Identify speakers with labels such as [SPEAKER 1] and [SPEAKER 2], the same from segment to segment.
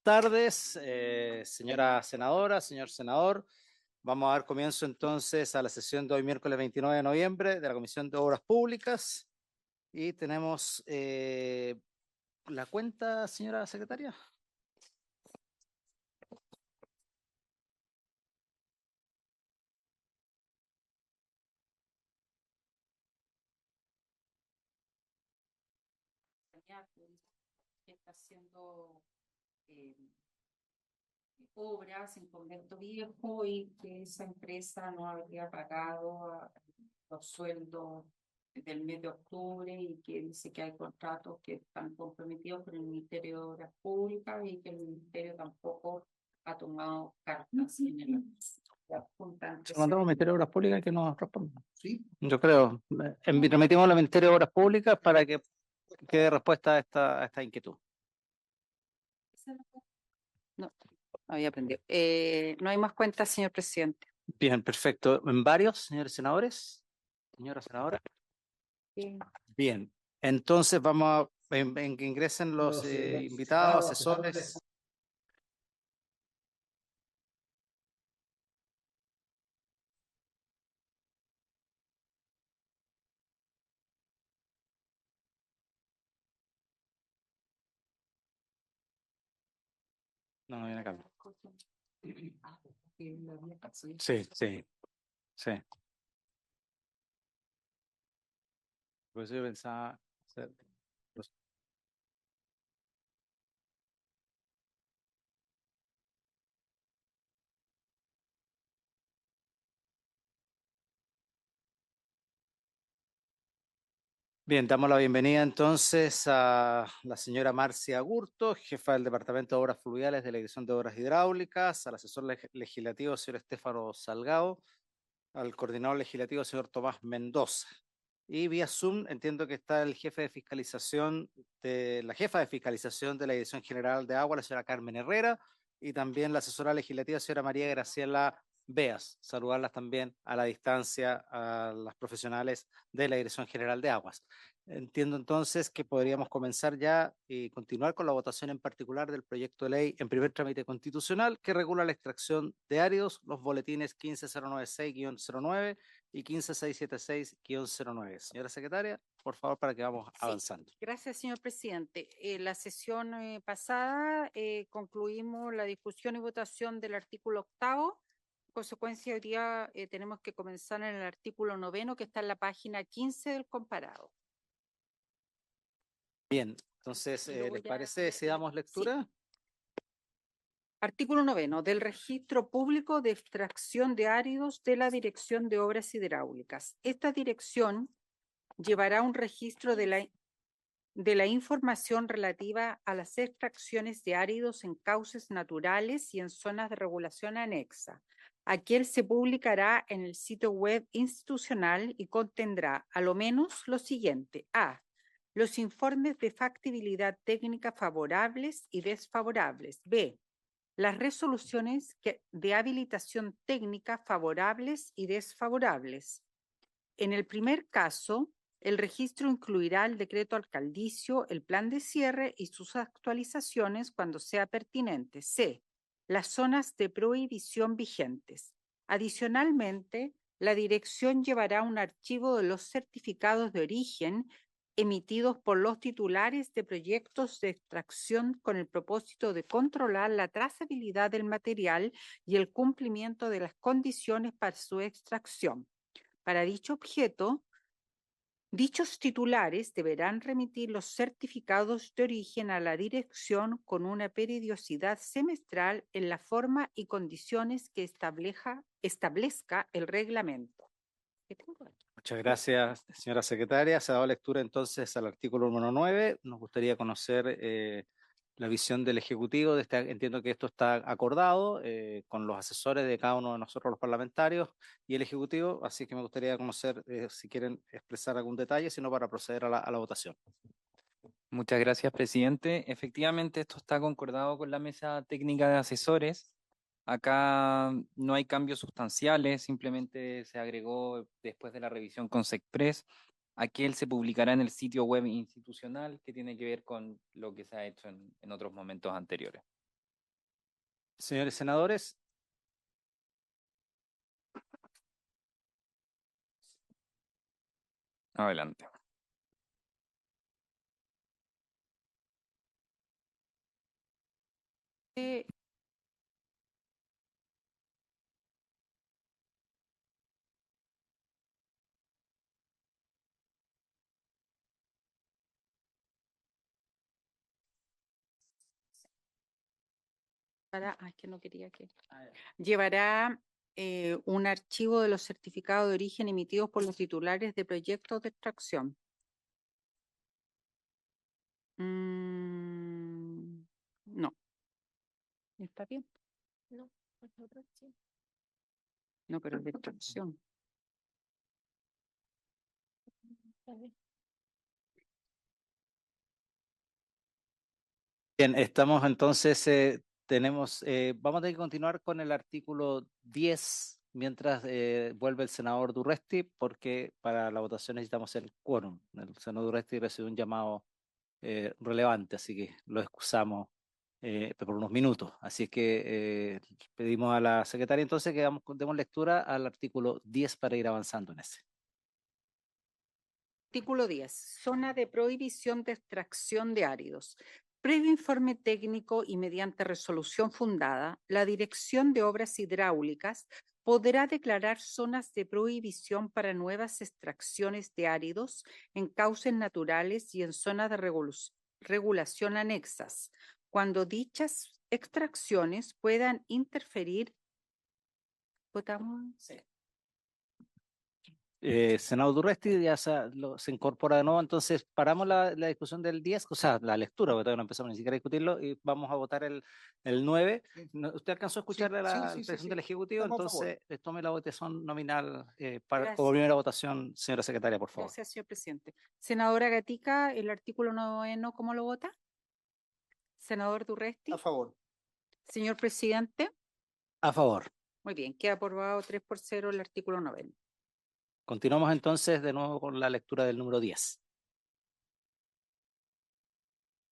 [SPEAKER 1] Tardes, señora senadora, señor senador. Vamos a dar comienzo entonces a la sesión de hoy, miércoles 29 de noviembre, de la Comisión de Obras Públicas. Y tenemos la cuenta, señora secretaria.
[SPEAKER 2] Que está haciendo eh, obras en Convento Viejo y que esa empresa no habría pagado los sueldos del mes de octubre y que dice que hay contratos que están comprometidos con el Ministerio de Obras Públicas y que el Ministerio tampoco ha tomado cartas en el la Junta.
[SPEAKER 1] Se lo mandamos al Ministerio de Obras Públicas que nos responda. Sí. Yo creo. Remitimos al Ministerio de Obras Públicas para que quede respuesta a esta inquietud.
[SPEAKER 2] No, había aprendido. No hay más cuentas, señor presidente.
[SPEAKER 1] Bien, perfecto. ¿En varios, señores senadores? Señora senadora.
[SPEAKER 2] Sí.
[SPEAKER 1] Bien, entonces vamos en que ingresen los invitados, asesores. No, no viene acá. Sí, sí, sí. Por eso yo pensaba hacer los- Bien, damos la bienvenida entonces a la señora Marcia Agurto, jefa del Departamento de Obras Fluviales de la Dirección de Obras Hidráulicas, al asesor legislativo, señor Estefano Salgado, al coordinador legislativo, señor Tomás Mendoza. Y vía Zoom entiendo que está el jefe de fiscalización la jefa de fiscalización de la Dirección General de Agua, la señora Carmen Herrera, y también la asesora legislativa, señora María Graciela Beas. Saludarlas también a la distancia a las profesionales de la Dirección General de Aguas. Entiendo entonces que podríamos comenzar ya y continuar con la votación en particular del proyecto de ley en primer trámite constitucional que regula la extracción de áridos, los boletines 15096-09 y 15676-09. Señora secretaria, por favor, para que vamos avanzando.
[SPEAKER 2] Gracias, señor presidente. La sesión pasada concluimos la discusión y votación del artículo octavo. En consecuencia, hoy día tenemos que comenzar en el artículo noveno, que está en la página 15 del comparado.
[SPEAKER 1] Bien, entonces, ¿les parece si damos lectura?
[SPEAKER 2] Sí. Artículo noveno, del registro público de extracción de áridos de la Dirección de Obras Hidráulicas. Esta dirección llevará un registro de la información relativa a las extracciones de áridos en cauces naturales y en zonas de regulación anexa. Aquel se publicará en el sitio web institucional y contendrá a lo menos lo siguiente. A. Los informes de factibilidad técnica favorables y desfavorables. B. Las resoluciones de habilitación técnica favorables y desfavorables. En el primer caso, el registro incluirá el decreto alcaldicio, el plan de cierre y sus actualizaciones cuando sea pertinente. C. Las zonas de prohibición vigentes. Adicionalmente, la dirección llevará un archivo de los certificados de origen emitidos por los titulares de proyectos de extracción con el propósito de controlar la trazabilidad del material y el cumplimiento de las condiciones para su extracción. Para dicho objeto, dichos titulares deberán remitir los certificados de origen a la dirección con una periodicidad semestral en la forma y condiciones que establezca el reglamento.
[SPEAKER 1] Muchas gracias, señora secretaria. Se ha dado lectura entonces al artículo número 9. Nos gustaría conocer la visión del Ejecutivo. Entiendo que esto está acordado con los asesores de cada uno de nosotros, los parlamentarios, y el Ejecutivo, así que me gustaría conocer si quieren expresar algún detalle, sino para proceder a la votación.
[SPEAKER 3] Muchas gracias, presidente. Efectivamente, esto está concordado con la mesa técnica de asesores. Acá no hay cambios sustanciales, simplemente se agregó después de la revisión con SECPRES. Aquel se publicará en el sitio web institucional que tiene que ver con lo que se ha hecho en otros momentos anteriores.
[SPEAKER 1] Señores senadores,
[SPEAKER 3] Adelante.
[SPEAKER 2] Eh, que no quería que. Llevará un archivo de los certificados de origen emitidos por los titulares de proyectos de extracción. No. ¿Está bien? No, no, pero es de extracción.
[SPEAKER 1] bien, estamos entonces, vamos a tener que continuar con el artículo 10 mientras vuelve el senador Durresti, porque para la votación necesitamos el quórum. El senador Durresti recibió un llamado relevante, así que lo excusamos por unos minutos. Así que pedimos a la secretaria entonces que demos lectura al artículo 10 para ir avanzando en ese.
[SPEAKER 2] Artículo 10. Zona de prohibición de extracción de áridos. Previo informe técnico y mediante resolución fundada, la Dirección de Obras Hidráulicas podrá declarar zonas de prohibición para nuevas extracciones de áridos en cauces naturales y en zonas de regulación anexas, cuando dichas extracciones puedan interferir. ¿Votamos? Sí.
[SPEAKER 1] Senador Durresti ya se incorpora de nuevo, entonces paramos la discusión del 10, o sea, la lectura, porque todavía no empezamos ni siquiera a discutirlo, y vamos a votar el 9. ¿Usted alcanzó a escuchar la expresión del Ejecutivo? Entonces, tome la votación nominal como primera votación, señora secretaria, por favor.
[SPEAKER 2] Gracias, señor presidente. Senadora Gatica, el artículo 9, ¿cómo lo vota? Senador Durresti.
[SPEAKER 4] A favor.
[SPEAKER 2] Señor presidente.
[SPEAKER 1] A favor.
[SPEAKER 2] Muy bien, queda aprobado 3-0 el artículo 9.
[SPEAKER 1] Continuamos entonces de nuevo con la lectura del número 10.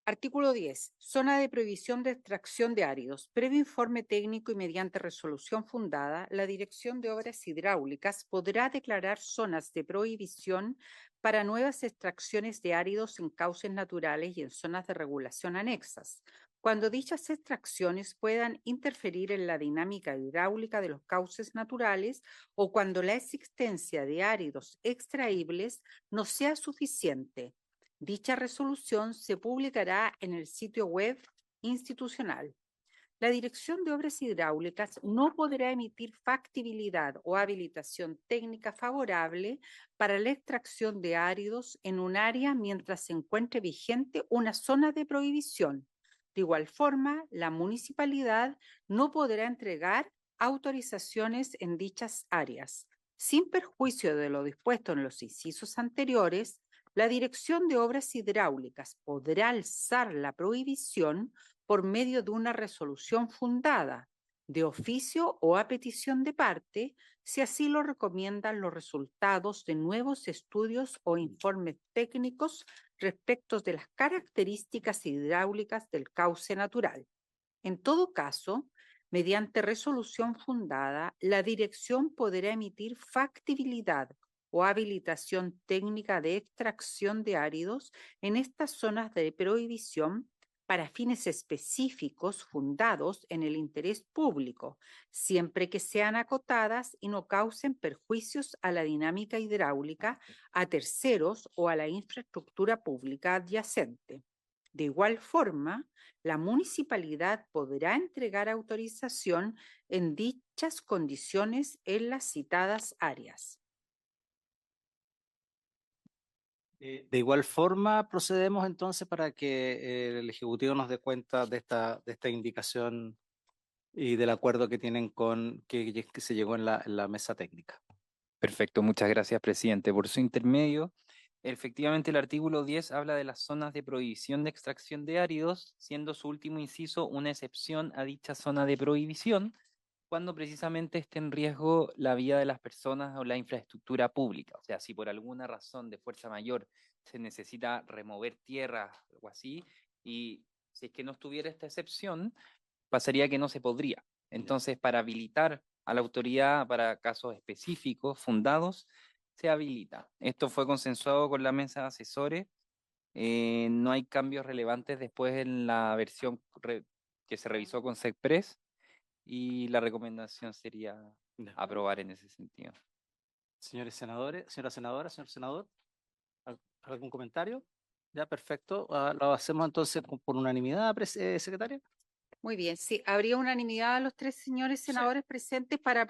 [SPEAKER 2] Artículo 10. Zona de prohibición de extracción de áridos. Previo informe técnico y mediante resolución fundada, la Dirección de Obras Hidráulicas podrá declarar zonas de prohibición para nuevas extracciones de áridos en cauces naturales y en zonas de regulación anexas, cuando dichas extracciones puedan interferir en la dinámica hidráulica de los cauces naturales o cuando la existencia de áridos extraíbles no sea suficiente. Dicha resolución se publicará en el sitio web institucional. La Dirección de Obras Hidráulicas no podrá emitir factibilidad o habilitación técnica favorable para la extracción de áridos en un área mientras se encuentre vigente una zona de prohibición. De igual forma, la municipalidad no podrá entregar autorizaciones en dichas áreas. Sin perjuicio de lo dispuesto en los incisos anteriores, la Dirección de Obras Hidráulicas podrá alzar la prohibición por medio de una resolución fundada, de oficio o a petición de parte, si así lo recomiendan los resultados de nuevos estudios o informes técnicos respecto de las características hidráulicas del cauce natural. En todo caso, mediante resolución fundada, la Dirección podrá emitir factibilidad o habilitación técnica de extracción de áridos en estas zonas de prohibición para fines específicos fundados en el interés público, siempre que sean acotadas y no causen perjuicios a la dinámica hidráulica, a terceros o a la infraestructura pública adyacente. De igual forma, la municipalidad podrá entregar autorización en dichas condiciones en las citadas áreas.
[SPEAKER 1] De igual forma, procedemos entonces para que el Ejecutivo nos dé cuenta de esta indicación y del acuerdo que tienen que se llegó en la mesa técnica.
[SPEAKER 3] Perfecto, muchas gracias, presidente. Por su intermedio, efectivamente el artículo 10 habla de las zonas de prohibición de extracción de áridos, siendo su último inciso una excepción a dicha zona de prohibición, cuando precisamente esté en riesgo la vida de las personas o la infraestructura pública. O sea, si por alguna razón de fuerza mayor se necesita remover tierra o algo así, y si es que no estuviera esta excepción, pasaría que no se podría. Entonces, para habilitar a la autoridad para casos específicos, fundados, se habilita. Esto fue consensuado con la mesa de asesores. No hay cambios relevantes después en la versión que se revisó con SECPRES y la recomendación sería
[SPEAKER 1] Ya.
[SPEAKER 3] aprobar en ese sentido.
[SPEAKER 1] Señores senadores, señora senadora, señor senador, ¿algún comentario? Ya, perfecto. Lo hacemos entonces por unanimidad, secretaria.
[SPEAKER 2] Muy bien, sí, habría unanimidad a los tres señores senadores presentes para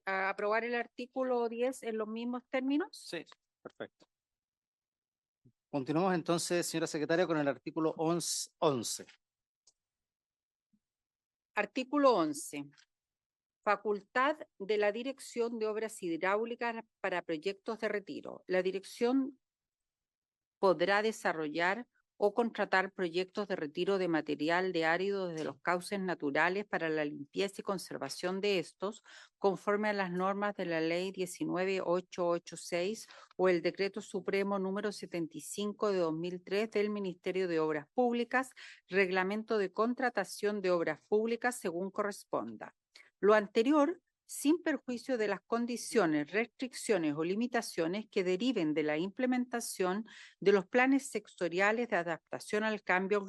[SPEAKER 2] aprobar el artículo 10 en los mismos términos.
[SPEAKER 1] Sí, perfecto. Continuamos entonces, señora secretaria, con el artículo 11.
[SPEAKER 2] Artículo 11. Facultad de la Dirección de Obras Hidráulicas para proyectos de retiro. La dirección podrá desarrollar o contratar proyectos de retiro de material de árido desde los cauces naturales para la limpieza y conservación de estos, conforme a las normas de la Ley 19886 o el Decreto Supremo número 75 de 2003 del Ministerio de Obras Públicas, Reglamento de Contratación de Obras Públicas según corresponda. Lo anterior sin perjuicio de las condiciones, restricciones o limitaciones que deriven de la implementación de los planes sectoriales de adaptación al cambio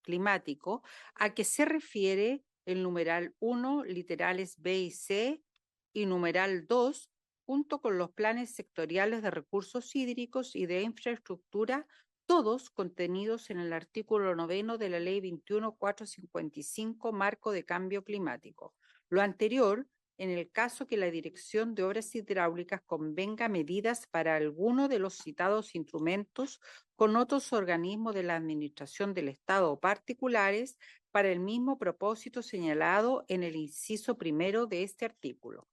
[SPEAKER 2] climático a que se refiere el numeral 1, literales B y C, y numeral 2, junto con los planes sectoriales de recursos hídricos y de infraestructura, todos contenidos en el artículo 9 de la Ley 21.455, Marco de Cambio Climático. Lo anterior en el caso que la Dirección de Obras Hidráulicas convenga medidas para alguno de los citados instrumentos con otros organismos de la Administración del Estado o particulares para el mismo propósito señalado en el inciso primero de este artículo.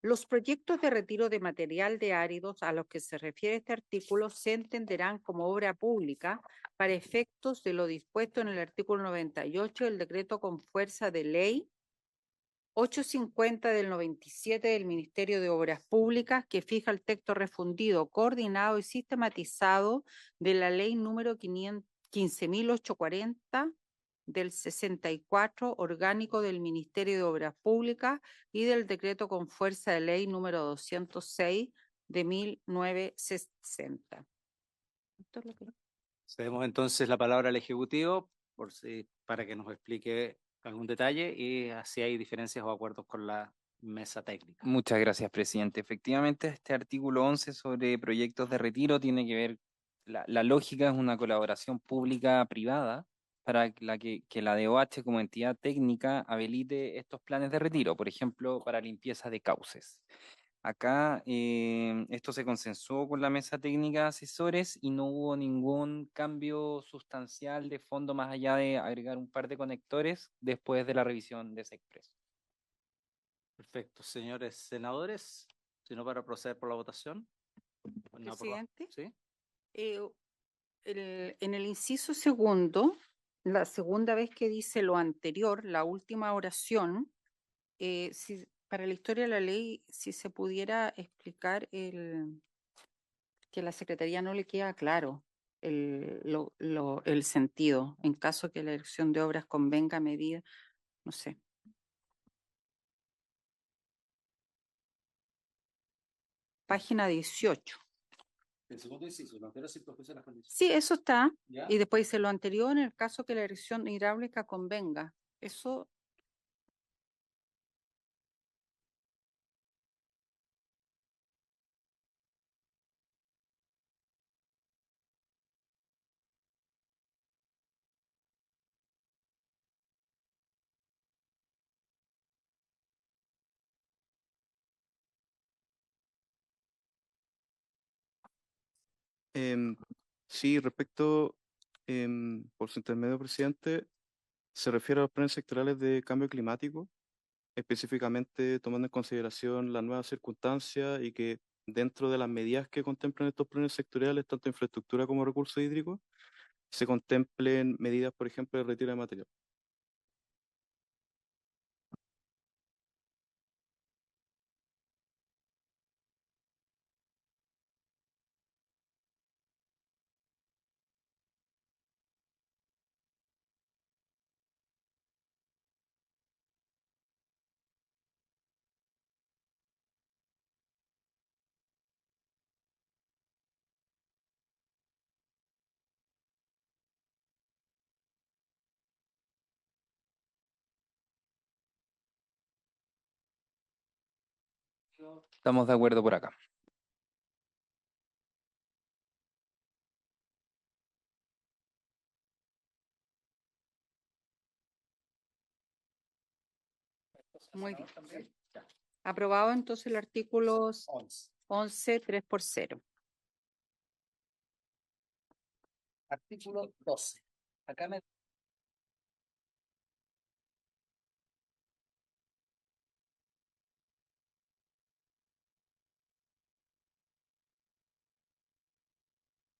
[SPEAKER 2] Los proyectos de retiro de material de áridos a los que se refiere este artículo se entenderán como obra pública para efectos de lo dispuesto en el artículo 98 del decreto con fuerza de ley 850 del 97 del Ministerio de Obras Públicas, que fija el texto refundido, coordinado y sistematizado de la ley número 15.840 del 64, orgánico del Ministerio de Obras Públicas, y del decreto con fuerza de ley número 206 de 1960. Esto es lo que...
[SPEAKER 1] Cedemos entonces la palabra al Ejecutivo para que nos explique algún detalle y así hay diferencias o acuerdos con la mesa técnica.
[SPEAKER 3] Muchas gracias, presidente. Efectivamente, este artículo 11 sobre proyectos de retiro tiene que ver, la lógica es una colaboración pública-privada para que la DOH como entidad técnica habilite estos planes de retiro, por ejemplo, para limpieza de cauces. Acá esto se consensuó con la mesa técnica de asesores y no hubo ningún cambio sustancial de fondo más allá de agregar un par de conectores después de la revisión de SECPRES.
[SPEAKER 1] Perfecto, señores senadores, si no para proceder por la votación. No,
[SPEAKER 2] Presidente.
[SPEAKER 1] ¿sí?
[SPEAKER 2] En el inciso segundo, la segunda vez que dice lo anterior, la última oración, para la historia de la ley, si se pudiera explicar que a la Secretaría no le queda claro el sentido, en caso que la dirección de obras convenga medida, no sé. Página 18.
[SPEAKER 1] El segundo inciso, lo anterior sin perjuicio de las condiciones.
[SPEAKER 2] Sí, eso está.
[SPEAKER 1] ¿Ya?
[SPEAKER 2] Y después dice lo anterior en el caso que la dirección hidráulica convenga. Eso
[SPEAKER 4] Em, sí, respecto, por su intermedio, presidente, se refiere a los planes sectorales de cambio climático, específicamente tomando en consideración las nuevas circunstancias y que dentro de las medidas que contemplan estos planes sectoriales, tanto infraestructura como recursos hídricos, se contemplen medidas, por ejemplo, de retiro de material.
[SPEAKER 3] Estamos de acuerdo por acá.
[SPEAKER 2] Muy bien. Aprobado entonces el artículo
[SPEAKER 1] 11.
[SPEAKER 2] 11, 3-0.
[SPEAKER 1] Artículo 12. Acá me...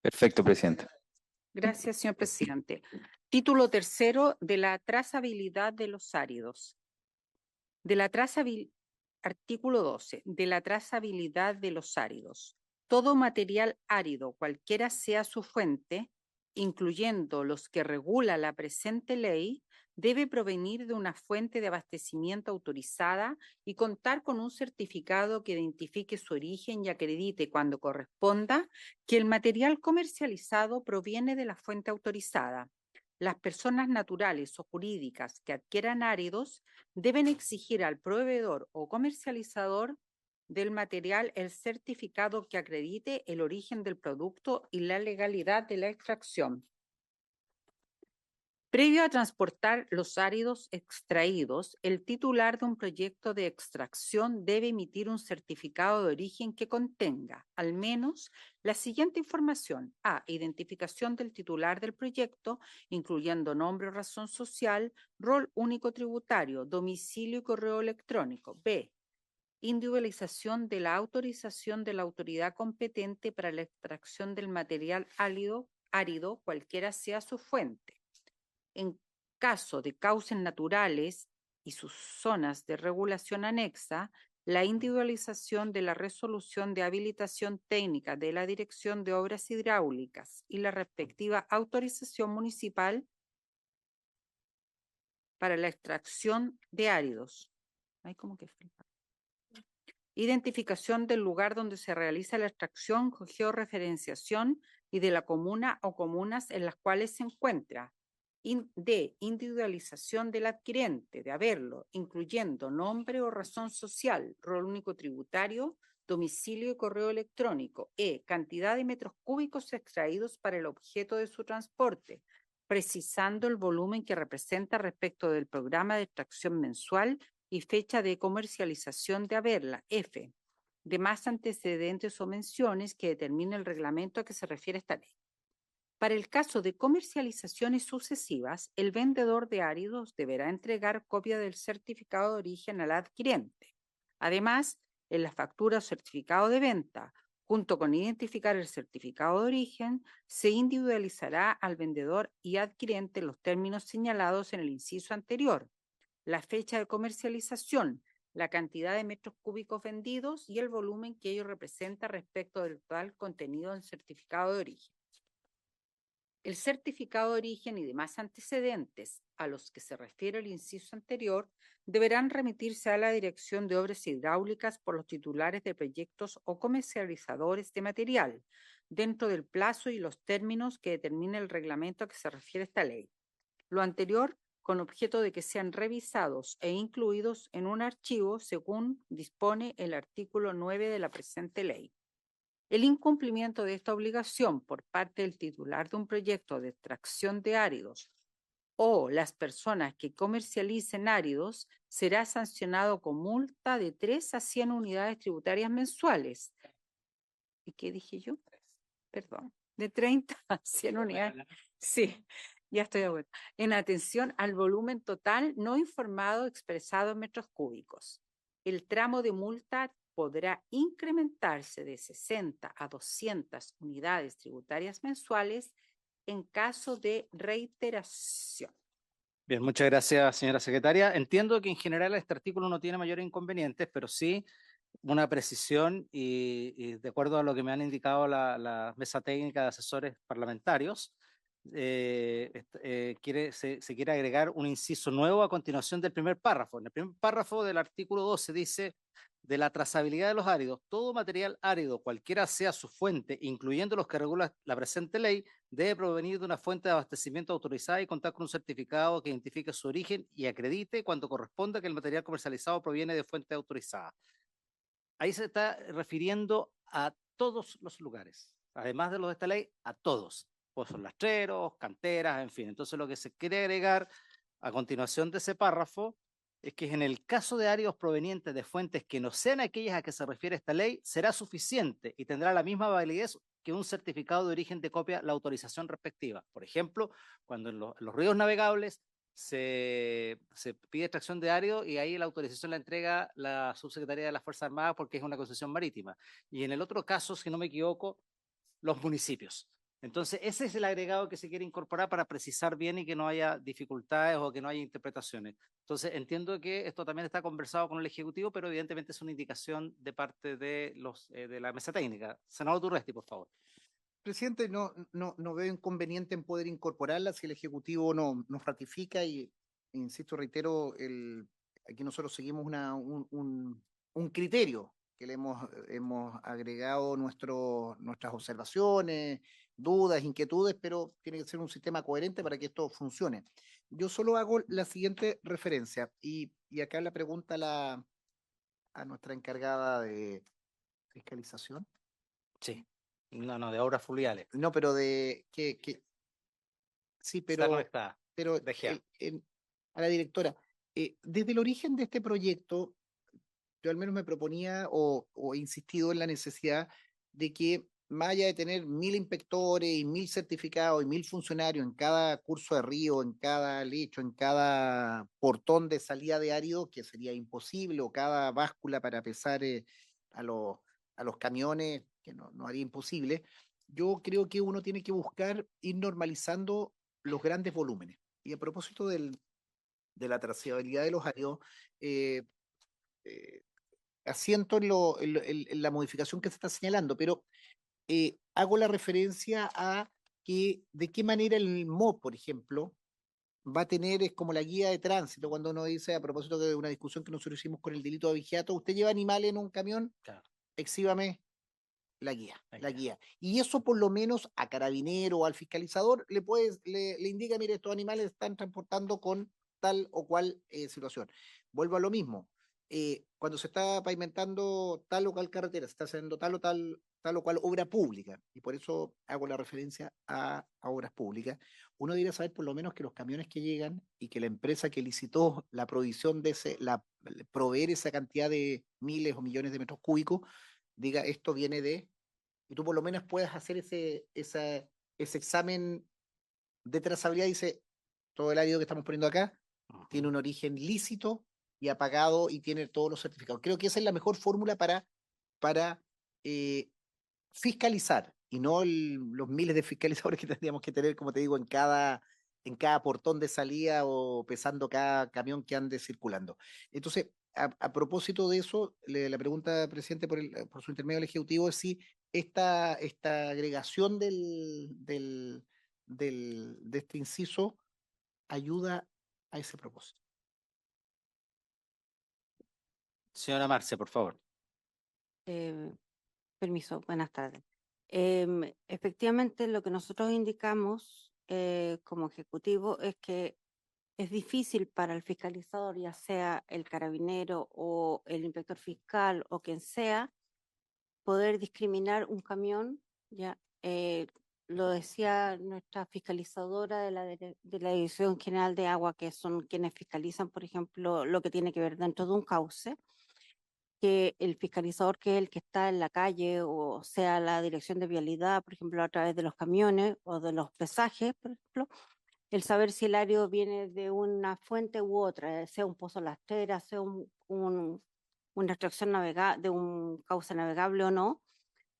[SPEAKER 3] Perfecto, presidente.
[SPEAKER 2] Gracias, señor presidente. Título tercero de la trazabilidad de los áridos. Artículo 12. De la trazabilidad de los áridos. Todo material árido, cualquiera sea su fuente, incluyendo los que regula la presente ley, debe provenir de una fuente de abastecimiento autorizada y contar con un certificado que identifique su origen y acredite, cuando corresponda, que el material comercializado proviene de la fuente autorizada. Las personas naturales o jurídicas que adquieran áridos deben exigir al proveedor o comercializador del material el certificado que acredite el origen del producto y la legalidad de la extracción. Previo a transportar los áridos extraídos, el titular de un proyecto de extracción debe emitir un certificado de origen que contenga, al menos, la siguiente información. A. Identificación del titular del proyecto, incluyendo nombre o razón social, rol único tributario, domicilio y correo electrónico. B. Individualización de la autorización de la autoridad competente para la extracción del material árido, cualquiera sea su fuente. En caso de cauces naturales y sus zonas de regulación anexa, la individualización de la resolución de habilitación técnica de la Dirección de Obras Hidráulicas y la respectiva autorización municipal para la extracción de áridos. Ay, ¿cómo que falta? Identificación del lugar donde se realiza la extracción, georreferenciación y de la comuna o comunas en las cuales se encuentra. D. Individualización del adquirente, de haberlo, incluyendo nombre o razón social, rol único tributario, domicilio y correo electrónico. E. Cantidad de metros cúbicos extraídos para el objeto de su transporte, precisando el volumen que representa respecto del programa de extracción mensual y fecha de comercialización de haberla. F. Demás antecedentes o menciones que determine el reglamento a que se refiere esta ley. Para el caso de comercializaciones sucesivas, el vendedor de áridos deberá entregar copia del certificado de origen al adquirente. Además, en la factura o certificado de venta, junto con identificar el certificado de origen, se individualizará al vendedor y adquirente los términos señalados en el inciso anterior, la fecha de comercialización, la cantidad de metros cúbicos vendidos y el volumen que ello representa respecto del total contenido del certificado de origen. El certificado de origen y demás antecedentes a los que se refiere el inciso anterior deberán remitirse a la Dirección de Obras Hidráulicas por los titulares de proyectos o comercializadores de material, dentro del plazo y los términos que determine el reglamento a que se refiere esta ley. Lo anterior con objeto de que sean revisados e incluidos en un archivo según dispone el artículo 9 de la presente ley. El incumplimiento de esta obligación por parte del titular de un proyecto de extracción de áridos o las personas que comercialicen áridos será sancionado con multa de 3 a 100 unidades tributarias mensuales. ¿Y qué dije yo? Perdón, de 30 a 100 unidades. Sí, ya estoy de acuerdo. En atención al volumen total no informado expresado en metros cúbicos. El tramo de multa podrá incrementarse de 60 a 200 unidades tributarias mensuales en caso de reiteración.
[SPEAKER 1] Bien, muchas gracias, señora secretaria. Entiendo que en general este artículo no tiene mayores inconvenientes, pero sí una precisión y de acuerdo a lo que me han indicado la mesa técnica de asesores parlamentarios, se quiere agregar un inciso nuevo a continuación del primer párrafo. En el primer párrafo del artículo 12 dice: de la trazabilidad de los áridos, todo material árido, cualquiera sea su fuente, incluyendo los que regula la presente ley, debe provenir de una fuente de abastecimiento autorizada y contar con un certificado que identifique su origen y acredite, cuando corresponda, que el material comercializado proviene de fuente autorizada. ahí se está refiriendo a todos los lugares, además de los de esta ley, a todos, pozos rastreros, canteras, en fin. Entonces lo que se quiere agregar a continuación de ese párrafo es que en el caso de áridos provenientes de fuentes que no sean aquellas a que se refiere esta ley, será suficiente y tendrá la misma validez que un certificado de origen de copia la autorización respectiva. Por ejemplo, cuando en los ríos navegables se pide extracción de árido y ahí la autorización la entrega la subsecretaría de las Fuerzas Armadas porque es una concesión marítima. Y en el otro caso, si no me equivoco, los municipios. Entonces, ese es el agregado que se quiere incorporar para precisar bien y que no haya dificultades o que no haya interpretaciones. Entonces, entiendo que esto también está conversado con el Ejecutivo, pero evidentemente es una indicación de parte de de la mesa técnica. Senador Turresti, por favor.
[SPEAKER 5] Presidente, no veo inconveniente en poder incorporarla si el Ejecutivo nos ratifica y, insisto, reitero, aquí nosotros seguimos un criterio que le hemos agregado nuestras observaciones, dudas, inquietudes, pero tiene que ser un sistema coherente para que esto funcione. Yo solo hago la siguiente referencia y acá la pregunta a nuestra encargada de fiscalización.
[SPEAKER 1] Sí. No, de obras fluviales.
[SPEAKER 5] No, pero sí,
[SPEAKER 1] Está conectada.
[SPEAKER 5] pero a la directora, desde el origen de este proyecto, yo al menos me proponía o he insistido en la necesidad de que, más allá de tener 1000 inspectores y 1000 certificados y 1000 funcionarios en cada curso de río, en cada lecho, en cada portón de salida de árido, que sería imposible, o cada báscula para pesar a los camiones, que no haría imposible, yo creo que uno tiene que buscar ir normalizando los grandes volúmenes. Y a propósito de la trazabilidad de los áridos, eh, eh, asiento en la modificación que se está señalando, pero hago la referencia a que de qué manera el MOP, por ejemplo, va a tener, es como la guía de tránsito, cuando uno dice, a propósito de una discusión que nosotros hicimos con el delito de abigeato, usted lleva animales en un camión,
[SPEAKER 1] Claro.
[SPEAKER 5] exhíbame la guía. Y eso por lo menos a carabinero o al fiscalizador le indica, mire, estos animales están transportando con tal o cual situación. Vuelvo a lo mismo. Cuando se está pavimentando tal o cual carretera, se está haciendo tal o cual obra pública, y por eso hago la referencia a obras públicas, uno debería saber por lo menos que los camiones que llegan y que la empresa que licitó la provisión proveer esa cantidad de miles o millones de metros cúbicos, diga esto viene de, y tú por lo menos puedas hacer ese examen de trazabilidad. Dice, todo el árido que estamos poniendo acá tiene un origen lícito y apagado y tiene todos los certificados. Creo que esa es la mejor fórmula para fiscalizar y no los miles de fiscalizadores que tendríamos que tener, como te digo, en cada portón de salida o pesando cada camión que ande circulando. Entonces, a propósito de eso, la pregunta, presidente, por su intermedio al Ejecutivo es si esta agregación de este inciso ayuda a ese propósito.
[SPEAKER 1] Señora Marcia, por favor.
[SPEAKER 6] Permiso, buenas tardes. Efectivamente, lo que nosotros indicamos como ejecutivo es que es difícil para el fiscalizador, ya sea el carabinero o el inspector fiscal o quien sea, poder discriminar un camión. Ya lo decía nuestra fiscalizadora de la Dirección General de Agua, que son quienes fiscalizan, por ejemplo, lo que tiene que ver dentro de un cauce, que el fiscalizador, que es el que está en la calle, o sea la dirección de vialidad, por ejemplo, a través de los camiones o de los pesajes, por ejemplo, el saber si el árido viene de una fuente u otra, sea un pozo lastrera, sea una extracción de un cauce navegable o no,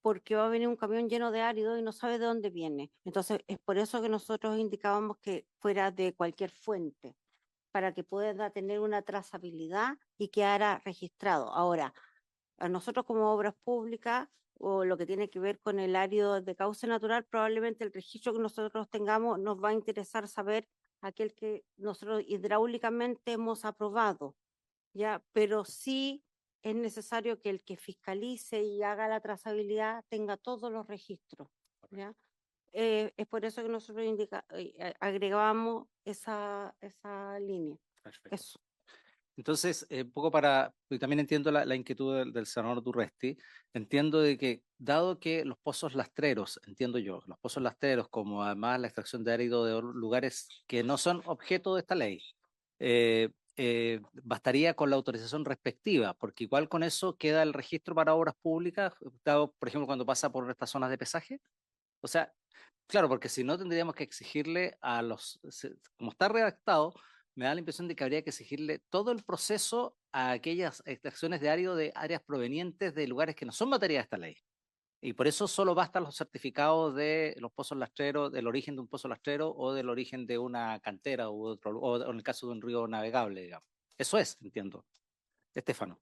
[SPEAKER 6] porque va a venir un camión lleno de árido y no sabe de dónde viene. Entonces, es por eso que nosotros indicábamos que fuera de cualquier fuente, para que pueda tener una trazabilidad y quedara registrado. Ahora, a nosotros como obras públicas o lo que tiene que ver con el árido de cauce natural, probablemente el registro que nosotros tengamos nos va a interesar saber aquel que nosotros hidráulicamente hemos aprobado, ¿ya? Pero sí es necesario que el que fiscalice y haga la trazabilidad tenga todos los registros, ¿ya? Es por eso que nosotros agregamos esa línea.
[SPEAKER 1] Perfecto.
[SPEAKER 6] Eso.
[SPEAKER 1] Entonces, un poco y también entiendo la inquietud del senador Durresti, entiendo de que, dado que los pozos lastreros, entiendo yo, los pozos lastreros, como además la extracción de árido de lugares que no son objeto de esta ley, bastaría con la autorización respectiva, porque igual con eso queda el registro para obras públicas, dado, por ejemplo, cuando pasa por estas zonas de pesaje. O sea, claro, porque si no tendríamos que exigirle como está redactado, me da la impresión de que habría que exigirle todo el proceso a aquellas extracciones de árido de áreas provenientes de lugares que no son materia de esta ley. Y por eso solo bastan los certificados de los pozos lastreros, del origen de un pozo lastrero o del origen de una cantera o en el caso de un río navegable, digamos. Eso es, entiendo. Estefano.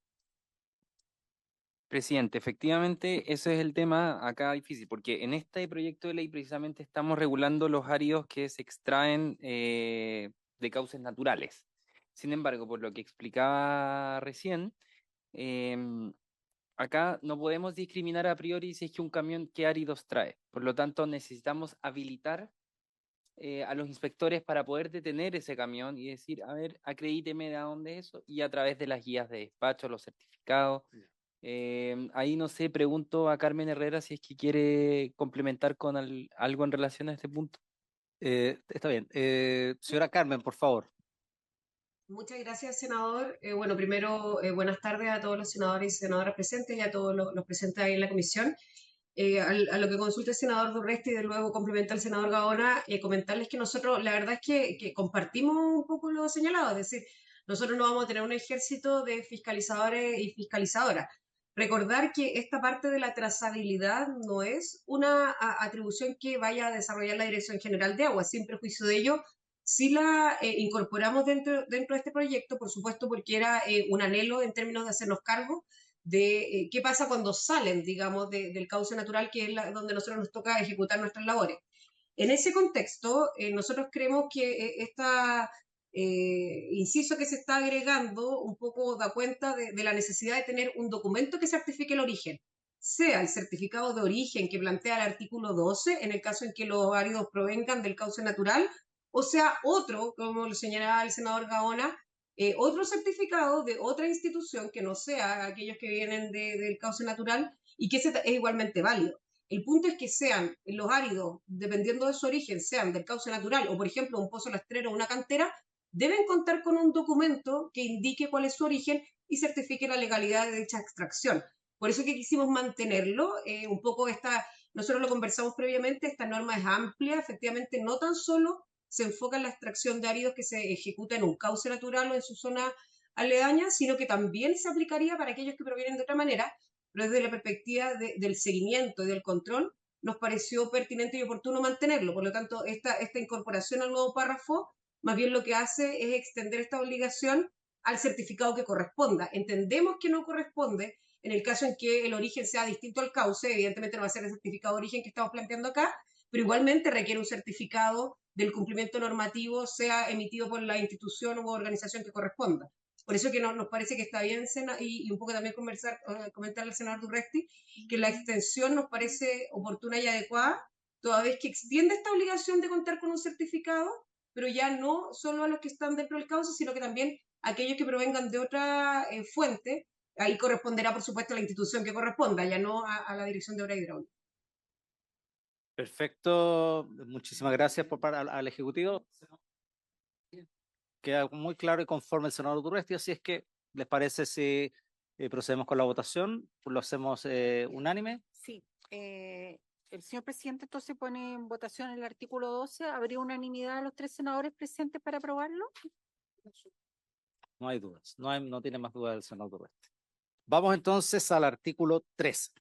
[SPEAKER 3] Presidente, efectivamente, ese es el tema acá difícil, porque en este proyecto de ley precisamente estamos regulando los áridos que se extraen de cauces naturales. Sin embargo, por lo que explicaba recién, acá no podemos discriminar a priori si es que un camión qué áridos trae. Por lo tanto, necesitamos habilitar a los inspectores para poder detener ese camión y decir, a ver, acredíteme de dónde es eso, y a través de las guías de despacho, los certificados. Ahí no sé, pregunto a Carmen Herrera si es que quiere complementar con algo en relación a este punto.
[SPEAKER 1] Está bien. Señora Carmen, por favor.
[SPEAKER 7] Muchas gracias, senador. Bueno, primero, buenas tardes a todos los senadores y senadoras presentes y a todos los presentes ahí en la comisión. A lo que consulta el senador Durresti y de luego complementa el senador Gaona, comentarles que nosotros, la verdad es que compartimos un poco lo señalado, es decir, nosotros no vamos a tener un ejército de fiscalizadores y fiscalizadoras. Recordar que esta parte de la trazabilidad no es una atribución que vaya a desarrollar la Dirección General de Agua, sin perjuicio de ello, sí la incorporamos dentro de este proyecto, por supuesto, porque era un anhelo en términos de hacernos cargo de qué pasa cuando salen, digamos, del cauce natural, que es donde nosotros nos toca ejecutar nuestras labores. En ese contexto, nosotros creemos que esta inciso que se está agregando un poco da cuenta de la necesidad de tener un documento que certifique el origen, sea el certificado de origen que plantea el artículo 12, en el caso en que los áridos provengan del cauce natural, o sea otro, como lo señalaba el senador Gaona, otro certificado de otra institución que no sea aquellos que vienen del cauce natural y que es igualmente válido. El punto es que sean los áridos, dependiendo de su origen, sean del cauce natural o, por ejemplo, un pozo lastrero o una cantera, deben contar con un documento que indique cuál es su origen y certifique la legalidad de dicha extracción. Por eso que quisimos mantenerlo, un poco nosotros lo conversamos previamente, esta norma es amplia, efectivamente no tan solo se enfoca en la extracción de áridos que se ejecuta en un cauce natural o en su zona aledaña, sino que también se aplicaría para aquellos que provienen de otra manera, pero desde la perspectiva del seguimiento y del control, nos pareció pertinente y oportuno mantenerlo. Por lo tanto, esta incorporación al nuevo párrafo, más bien lo que hace es extender esta obligación al certificado que corresponda. Entendemos que no corresponde en el caso en que el origen sea distinto al cauce, evidentemente no va a ser el certificado de origen que estamos planteando acá, pero igualmente requiere un certificado del cumplimiento normativo, sea emitido por la institución u organización que corresponda. Por eso que nos parece que está bien, y un poco también comentar al senador Durresti, que la extensión nos parece oportuna y adecuada, toda vez que extiende esta obligación de contar con un certificado, pero ya no solo a los que están dentro del cauce, sino que también a aquellos que provengan de otra fuente. Ahí corresponderá, por supuesto, a la institución que corresponda, ya no a la Dirección de Obras Hidráulicas.
[SPEAKER 1] Perfecto, muchísimas gracias al Ejecutivo. Queda muy claro y conforme el senador Durresti, así es que, ¿les parece si procedemos con la votación? ¿Lo hacemos unánime?
[SPEAKER 2] Sí. El señor presidente entonces pone en votación el artículo 12. ¿Habría unanimidad de los 3 senadores presentes para aprobarlo?
[SPEAKER 1] No hay dudas, no tiene más dudas el senador Durresti. Vamos entonces al artículo 13.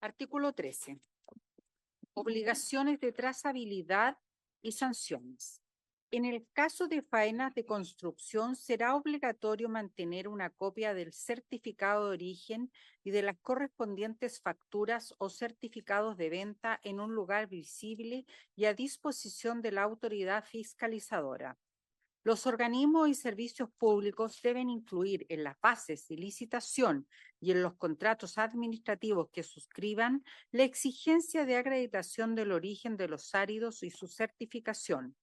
[SPEAKER 2] Artículo 13. Obligaciones de trazabilidad y sanciones. En el caso de faenas de construcción, será obligatorio mantener una copia del certificado de origen y de las correspondientes facturas o certificados de venta en un lugar visible y a disposición de la autoridad fiscalizadora. Los organismos y servicios públicos deben incluir en las bases de licitación y en los contratos administrativos que suscriban la exigencia de acreditación del origen de los áridos y su certificación.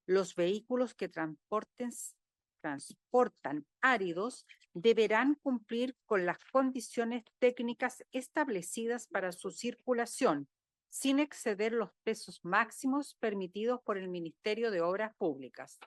[SPEAKER 2] Los vehículos que transporten transportan áridos deberán cumplir con las condiciones técnicas establecidas para su circulación, sin exceder los pesos máximos permitidos por el Ministerio de Obras Públicas.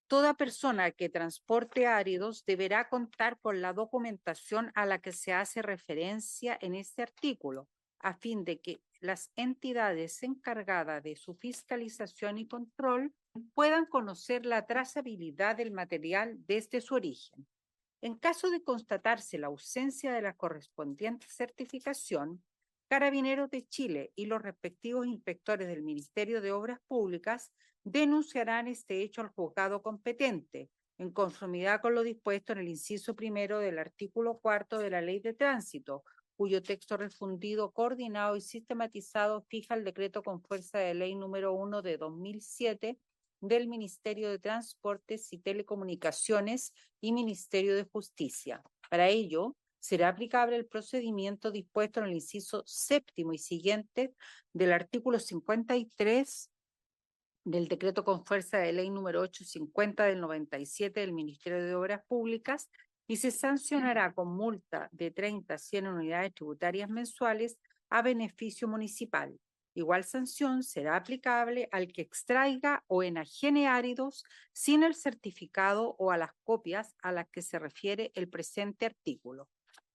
[SPEAKER 2] Toda persona que transporte áridos deberá contar con la documentación a la que se hace referencia en este artículo, a fin de que las entidades encargadas de su fiscalización y control puedan conocer la trazabilidad del material desde su origen. En caso de constatarse la ausencia de la correspondiente certificación, Carabineros de Chile y los respectivos inspectores del Ministerio de Obras Públicas denunciarán este hecho al juzgado competente, en conformidad con lo dispuesto en el inciso primero del artículo 4 de la Ley de Tránsito, cuyo texto refundido, coordinado y sistematizado fija el decreto con fuerza de ley número 1 de 2007 del Ministerio de Transportes y Telecomunicaciones y Ministerio de Justicia. Para ello, será aplicable el procedimiento dispuesto en el inciso séptimo y siguiente del artículo 53 del decreto con fuerza de ley número 850 del 97 del Ministerio de Obras Públicas y se sancionará con multa de 30 a 100 unidades tributarias mensuales a beneficio municipal. Igual sanción será aplicable al que extraiga o enajene áridos sin el certificado o a las copias a las que se refiere el presente artículo.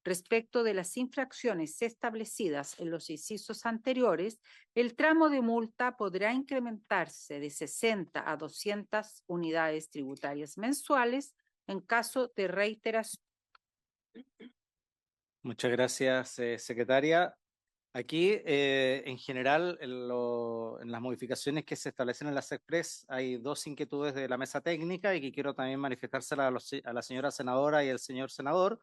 [SPEAKER 2] Respecto de las infracciones establecidas en los incisos anteriores, el tramo de multa podrá incrementarse de 60 a 200 unidades tributarias mensuales en caso de reiteración.
[SPEAKER 1] Muchas gracias, secretaria. Aquí, en general, en las modificaciones que se establecen en la SECPRES, hay dos inquietudes de la mesa técnica y que quiero también manifestársela a la señora senadora y al señor senador.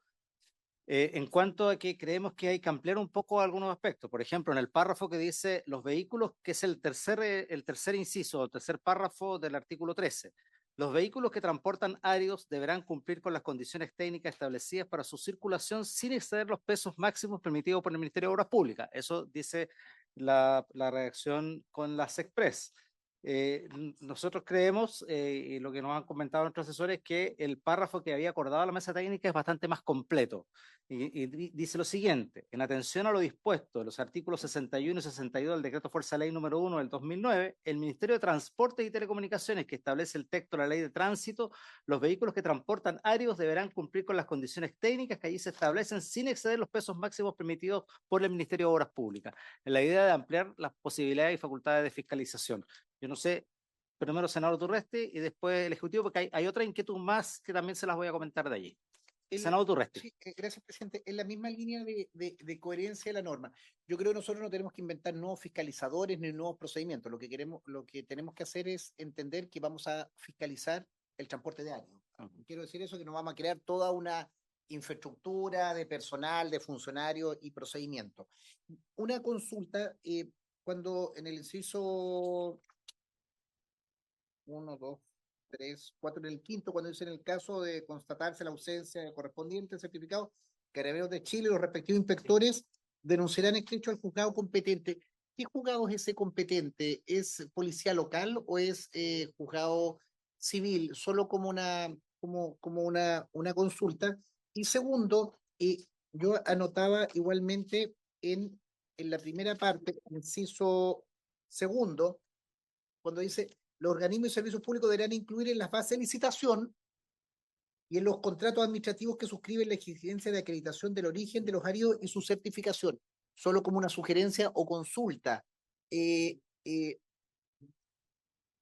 [SPEAKER 1] En cuanto a que creemos que hay que ampliar un poco algunos aspectos. Por ejemplo, en el párrafo que dice los vehículos, que es el tercer inciso, el tercer párrafo del artículo 13. Los vehículos que transportan áridos deberán cumplir con las condiciones técnicas establecidas para su circulación sin exceder los pesos máximos permitidos por el Ministerio de Obras Públicas. Eso dice la redacción con las Express. Nosotros creemos, y lo que nos han comentado nuestros asesores, que el párrafo que había acordado la mesa técnica es bastante más completo. Y dice lo siguiente: en atención a lo dispuesto de los artículos 61 y 62 del Decreto Fuerza Ley número 1 del 2009, el Ministerio de Transporte y Telecomunicaciones, que establece el texto de la Ley de Tránsito, los vehículos que transportan áridos deberán cumplir con las condiciones técnicas que allí se establecen sin exceder los pesos máximos permitidos por el Ministerio de Obras Públicas, en la idea de ampliar las posibilidades y facultades de fiscalización. Yo no sé, primero senador Turresti y después el Ejecutivo, porque hay otra inquietud más que también se las voy a comentar de allí. Senador Turresti.
[SPEAKER 5] Sí, gracias, presidente. En la misma línea de coherencia de la norma. Yo creo que nosotros no tenemos que inventar nuevos fiscalizadores ni nuevos procedimientos. Lo que tenemos que hacer es entender que vamos a fiscalizar el transporte de áridos. Quiero decir eso, que no vamos a crear toda una infraestructura de personal, de funcionarios y procedimientos. Una consulta, cuando en el inciso 1, 2, 3, 4, en el quinto, cuando dice en el caso de constatarse la ausencia de correspondiente certificado, Carabineros de Chile y los respectivos inspectores denunciarán este hecho al juzgado competente. ¿Qué juzgado es ese competente? ¿Es policía local o es juzgado civil? Solo como una consulta. Y segundo, yo anotaba igualmente en la primera parte, inciso segundo, cuando dice: los organismos y servicios públicos deberán incluir en las bases de licitación y en los contratos administrativos que suscriben la exigencia de acreditación del origen de los áridos y su certificación, solo como una sugerencia o consulta.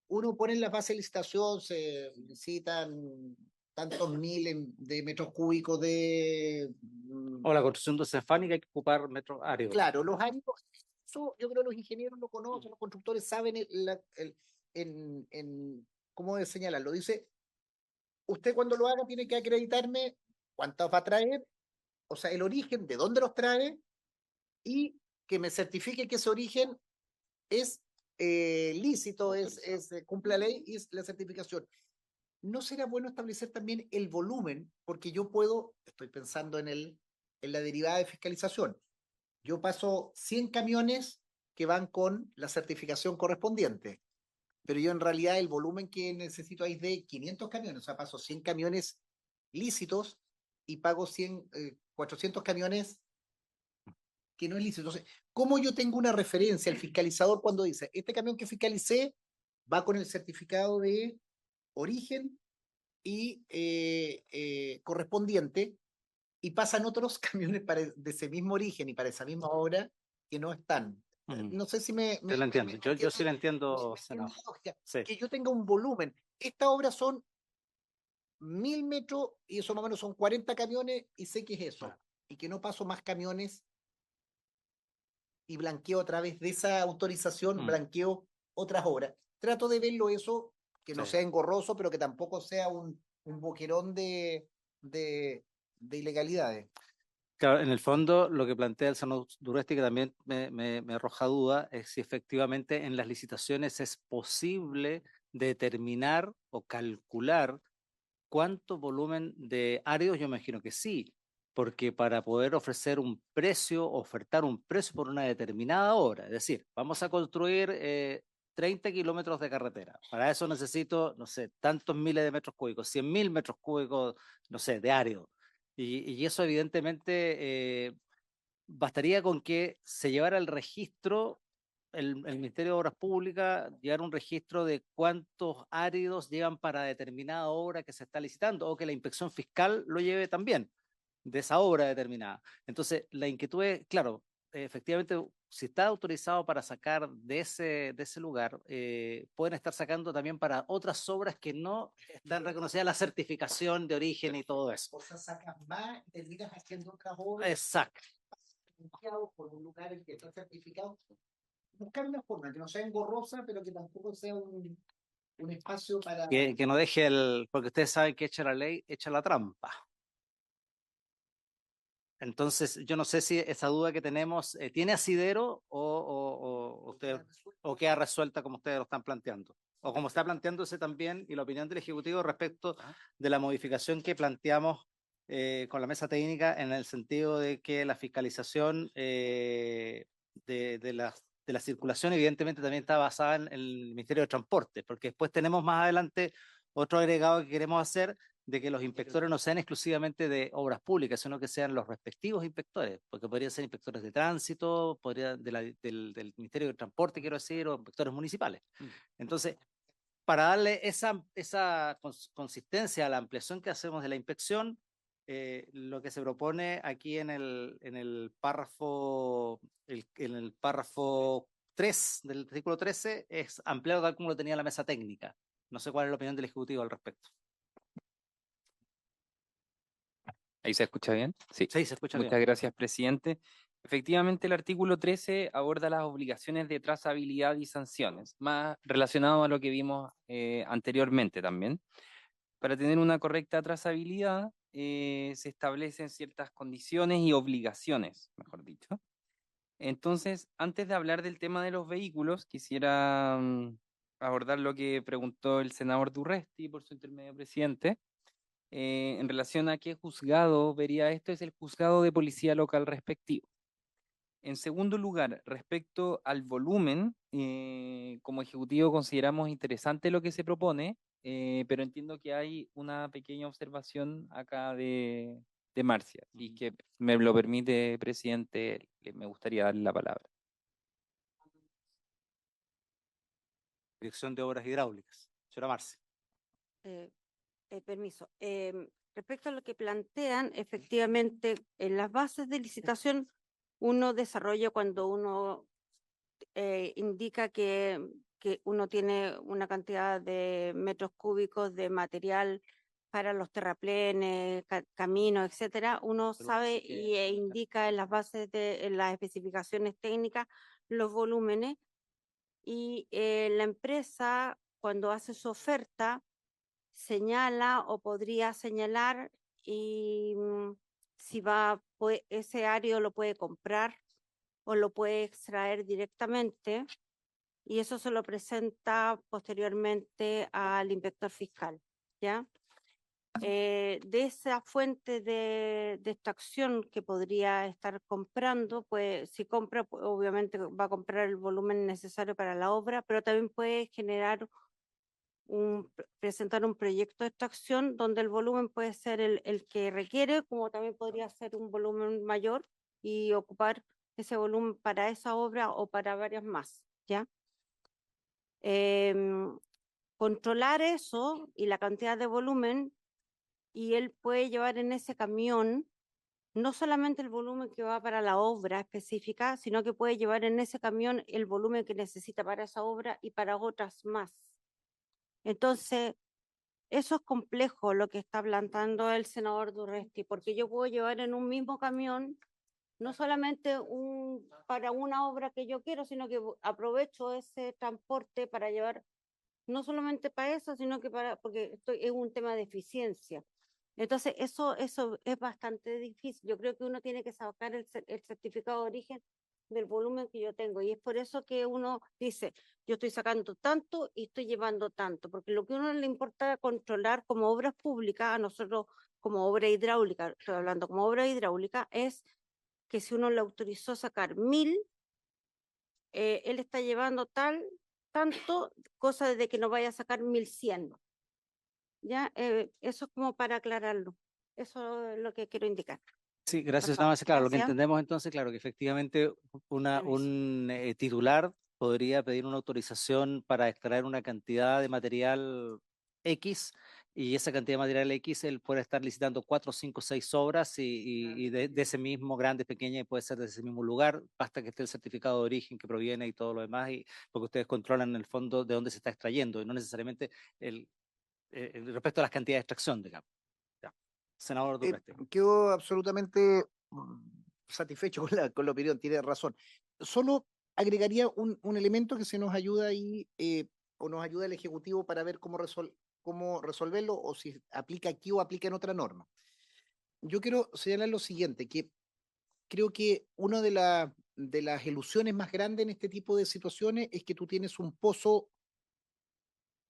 [SPEAKER 5] Uno pone en las bases de licitación, se licitan tantos miles de metros cúbicos de...
[SPEAKER 1] O la construcción de cefánica hay que ocupar metros áridos.
[SPEAKER 5] Claro, los áridos, eso yo creo que los ingenieros lo conocen, los constructores saben cómo señalarlo. Dice: usted cuando lo haga tiene que acreditarme cuántos va a traer, o sea, el origen, de dónde los trae, y que me certifique que ese origen es lícito, cumple la ley y es la certificación. ¿No será bueno establecer también el volumen? Porque yo estoy pensando en la derivada de fiscalización. Yo paso 100 camiones que van con la certificación correspondiente. pero yo en realidad el volumen que necesito ahí es de 500 camiones, o sea, paso 100 camiones lícitos y pago 400 camiones que no es lícito. Entonces, ¿cómo yo tengo una referencia? El fiscalizador cuando dice, este camión que fiscalicé va con el certificado de origen y correspondiente, y pasan otros camiones de ese mismo origen y para esa misma obra que no están. No sé si
[SPEAKER 1] Yo lo entiendo. Yo sí lo entiendo, senador. Sí.
[SPEAKER 5] Que yo tenga un volumen. Estas obras son 1000 metros y eso más o menos son 40 camiones y sé que es eso. Y que no paso más camiones y blanqueo a través de esa autorización, blanqueo otras obras. Trato de verlo eso, que no
[SPEAKER 1] Sí.
[SPEAKER 5] sea engorroso, pero que tampoco sea un boquerón de ilegalidades.
[SPEAKER 1] Claro, en el fondo lo que plantea el senador Durresti, que también me arroja duda, es si efectivamente en las licitaciones es posible determinar o calcular cuánto volumen de áridos. Yo me imagino que sí, porque para poder ofrecer un precio, ofertar un precio por una determinada obra, es decir, vamos a construir 30 kilómetros de carretera. Para eso necesito, no sé, tantos miles de metros cúbicos, 100.000 metros cúbicos, no sé, de árido. Y eso evidentemente bastaría con que se llevara el registro, el Ministerio de Obras Públicas, llevar un registro de cuántos áridos llevan para determinada obra que se está licitando, o que la inspección fiscal lo lleve también de esa obra determinada. Entonces, la inquietud es, claro, efectivamente, si está autorizado para sacar de ese lugar, pueden estar sacando también para otras obras que no están reconocidas la certificación de origen y todo eso.
[SPEAKER 5] O sea, sacas más y terminas haciendo otras obras.
[SPEAKER 1] Exacto.
[SPEAKER 5] Por un lugar en que está certificado. Buscar una forma que no sea engorrosa, pero que tampoco sea un espacio para.
[SPEAKER 1] Que no deje porque ustedes saben que echa la ley, echa la trampa. Entonces, yo no sé si esa duda que tenemos tiene asidero o queda resuelta como ustedes lo están planteando. O como está planteándose también, y la opinión del Ejecutivo respecto de la modificación que planteamos con la mesa técnica, en el sentido de que la fiscalización de la circulación evidentemente también está basada en el Ministerio de Transporte, porque después tenemos más adelante otro agregado que queremos hacer, de que los inspectores no sean exclusivamente de obras públicas, sino que sean los respectivos inspectores, porque podrían ser inspectores de tránsito, del Ministerio de Transporte, quiero decir, o inspectores municipales. Entonces, para darle esa consistencia a la ampliación que hacemos de la inspección, lo que se propone aquí en el párrafo 3 del artículo 13 es ampliar tal como lo tenía la mesa técnica. No sé cuál es la opinión del Ejecutivo al respecto.
[SPEAKER 3] ¿Ahí se escucha bien? Sí.
[SPEAKER 1] Sí, se escucha
[SPEAKER 3] Muchas
[SPEAKER 1] bien.
[SPEAKER 3] gracias, presidente. Efectivamente, el artículo 13 aborda las obligaciones de trazabilidad y sanciones, más relacionado a lo que vimos anteriormente también. Para tener una correcta trazabilidad, se establecen ciertas condiciones y obligaciones, mejor dicho. Entonces, antes de hablar del tema de los vehículos, quisiera abordar lo que preguntó el senador Durresti por su intermedio, presidente. En relación a qué juzgado vería esto, es el juzgado de policía local respectivo. En segundo lugar, respecto al volumen, como ejecutivo consideramos interesante lo que se propone, pero entiendo que hay una pequeña observación acá de Marcia, y que me lo permite, presidente, me gustaría darle la palabra.
[SPEAKER 1] Dirección de Obras Hidráulicas. Señora Marcia.
[SPEAKER 6] Permiso. Respecto a lo que plantean, efectivamente, en las bases de licitación uno desarrolla cuando uno indica que uno tiene una cantidad de metros cúbicos de material para los terraplenes, caminos, etcétera. Uno sabe y indica en las bases en las especificaciones técnicas los volúmenes, y la empresa, cuando hace su oferta, señala o podría señalar y si ese árido lo puede comprar o lo puede extraer directamente, y eso se lo presenta posteriormente al inspector fiscal, ¿ya? de esa fuente de extracción que podría estar comprando, pues si compra, pues, obviamente va a comprar el volumen necesario para la obra, pero también puede generar presentar un proyecto de extracción donde el volumen puede ser el que requiere, como también podría ser un volumen mayor y ocupar ese volumen para esa obra o para varias más, ¿ya? Controlar eso y la cantidad de volumen, y él puede llevar en ese camión no solamente el volumen que va para la obra específica, sino que puede llevar en ese camión el volumen que necesita para esa obra y para otras más. Entonces, eso es complejo lo que está planteando el senador Durresti, porque yo puedo llevar en un mismo camión no solamente para una obra que yo quiero, sino que aprovecho ese transporte para llevar no solamente para eso, sino que porque es un tema de eficiencia. Entonces, eso es bastante difícil. Yo creo que uno tiene que sacar el certificado de origen del volumen que yo tengo. Y es por eso que uno dice, yo estoy sacando tanto y estoy llevando tanto, porque lo que a uno le importa controlar como obras públicas, a nosotros como obra hidráulica, estoy hablando como obra hidráulica, es que si uno le autorizó sacar 1000, él está llevando tanto, cosa de que no vaya a sacar 1100. ¿Ya? Eso es como para aclararlo. Eso es lo que quiero indicar.
[SPEAKER 1] Sí,
[SPEAKER 6] Por
[SPEAKER 1] gracias, nada
[SPEAKER 6] favor,
[SPEAKER 1] más. Claro, lo que
[SPEAKER 6] gracias.
[SPEAKER 1] entendemos entonces, claro, que efectivamente un titular podría pedir una autorización para extraer una cantidad de material X, y esa cantidad de material X él puede estar licitando 4, 5, 6 obras y de ese mismo, grandes, pequeñas, y puede ser de ese mismo lugar, basta que esté el certificado de origen que proviene y todo lo demás, y porque ustedes controlan en el fondo de dónde se está extrayendo y no necesariamente respecto a las cantidades de extracción, digamos. Ya. Senador Durresti.
[SPEAKER 5] Quedo absolutamente satisfecho con la opinión, tiene razón. Solo agregaría un elemento que se nos ayuda ahí, o nos ayuda el Ejecutivo para ver cómo resolverlo, o si aplica aquí o aplica en otra norma. Yo quiero señalar lo siguiente, que creo que una de las ilusiones más grandes en este tipo de situaciones es que tú tienes un pozo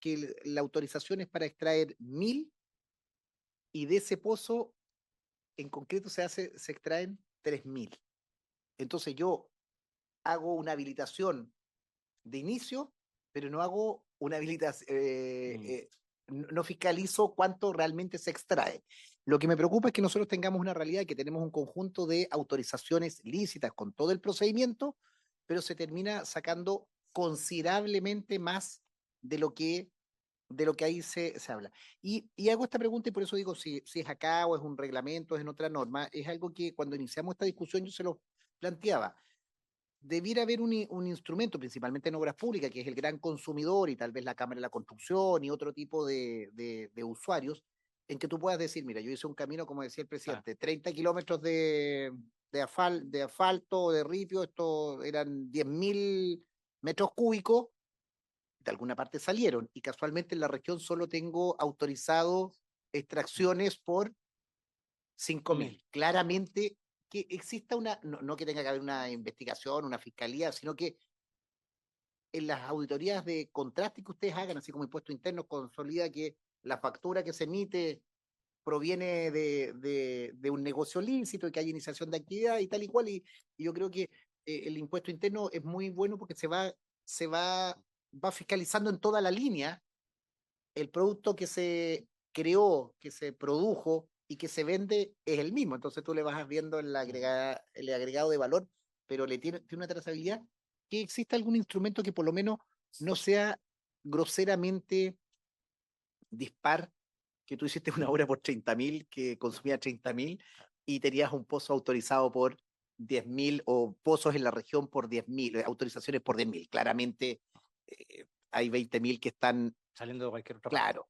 [SPEAKER 5] que la autorización es para extraer 1000, y de ese pozo en concreto se extraen 3000. Entonces yo hago una habilitación de inicio, pero no hago una habilitación, no fiscalizo cuánto realmente se extrae. Lo que me preocupa es que nosotros tengamos una realidad, que tenemos un conjunto de autorizaciones lícitas con todo el procedimiento, pero se termina sacando considerablemente más de lo que ahí se habla. Y hago esta pregunta, y por eso digo, si es acá o es un reglamento, es en otra norma, es algo que cuando iniciamos esta discusión yo se lo planteaba. Debiera haber un instrumento, principalmente en obras públicas, que es el gran consumidor, y tal vez la Cámara de la Construcción y otro tipo de usuarios, en que tú puedas decir, mira, yo hice un camino, como decía el presidente, 30 kilómetros de asfalto o de ripio, esto eran 10.000 metros cúbicos, de alguna parte salieron, y casualmente en la región solo tengo autorizado extracciones por 5.000. Claramente que exista no que tenga que haber una investigación, una fiscalía, sino que en las auditorías de contraste que ustedes hagan, así como impuesto interno, consolida que la factura que se emite proviene de un negocio lícito y que hay iniciación de actividad y tal y cual. Y yo creo que el impuesto interno es muy bueno porque va fiscalizando en toda la línea el producto que se creó, que se produjo y que se vende es el mismo. Entonces tú le vas viendo el agregado de valor, pero tiene una trazabilidad. Que exista algún instrumento que por lo menos no sea groseramente dispar, que tú hiciste una obra por 30.000, que consumía 30.000, y tenías un pozo autorizado por 10.000, o pozos en la región por 10.000, autorizaciones por 10.000. Claramente hay 20.000 que están,
[SPEAKER 1] Saliendo de cualquier otra parte.
[SPEAKER 5] claro.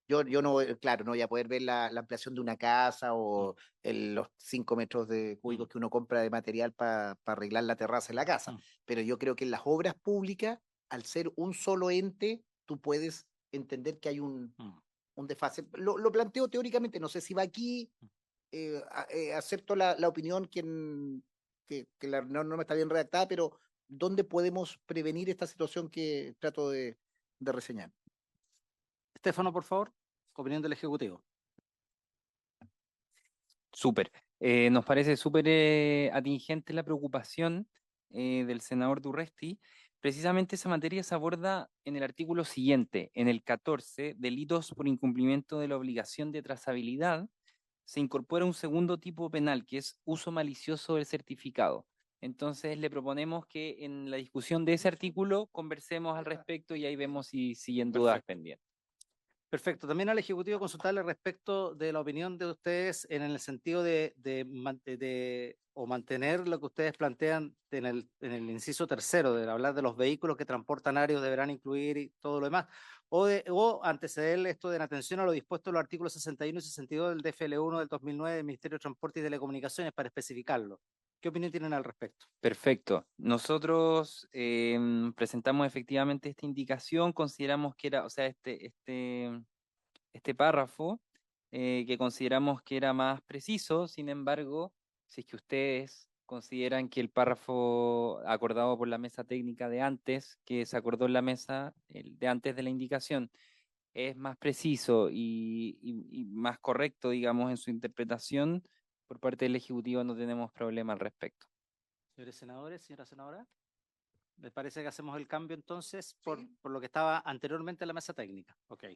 [SPEAKER 5] Yo no, claro, no voy a poder ver la ampliación de una casa o los 5 metros de cúbicos que uno compra de material para arreglar la terraza de la casa. Pero yo creo que en las obras públicas, al ser un solo ente, tú puedes entender que hay un desfase. Lo planteo teóricamente, no sé si va aquí, acepto la opinión que la norma está bien redactada, pero ¿dónde podemos prevenir esta situación que trato de reseñar?
[SPEAKER 1] Estefano, por favor, opinión del Ejecutivo.
[SPEAKER 3] Súper. Nos parece súper atingente la preocupación del senador Durresti. Precisamente esa materia se aborda en el artículo siguiente, en el 14, delitos por incumplimiento de la obligación de trazabilidad. Se incorpora un segundo tipo penal, que es uso malicioso del certificado. Entonces le proponemos que en la discusión de ese artículo conversemos al respecto y ahí vemos si siguen dudas pendientes.
[SPEAKER 1] Perfecto. También al Ejecutivo consultarle respecto de la opinión de ustedes en el sentido o mantener lo que ustedes plantean en el inciso tercero, de hablar de los vehículos que transportan áreas deberán incluir y todo lo demás, o anteceder esto de en atención a lo dispuesto en los artículos 61 y 62 del DFL1 del 2009 del Ministerio de Transporte y Telecomunicaciones para especificarlo. ¿Qué opinión tienen al respecto?
[SPEAKER 3] Perfecto. Nosotros presentamos efectivamente esta indicación, consideramos que era, o sea, este párrafo que consideramos que era más preciso. Sin embargo, si es que ustedes consideran que el párrafo acordado por la mesa técnica de antes, que se acordó en la mesa el de antes de la indicación, es más preciso y más correcto, digamos, en su interpretación, por parte del Ejecutivo no tenemos problema al respecto.
[SPEAKER 1] Señores senadores, señora senadora, ¿les parece que hacemos el cambio entonces por lo que estaba anteriormente en la mesa técnica? Ok.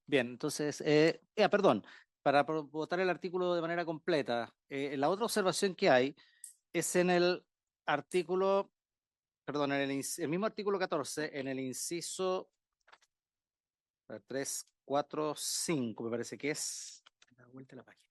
[SPEAKER 1] Bien, entonces, perdón, para votar el artículo de manera completa, la otra observación que hay es en el artículo, perdón, el mismo artículo 14, en el inciso 3, 4, 5, me parece que es. Da vuelta a la página.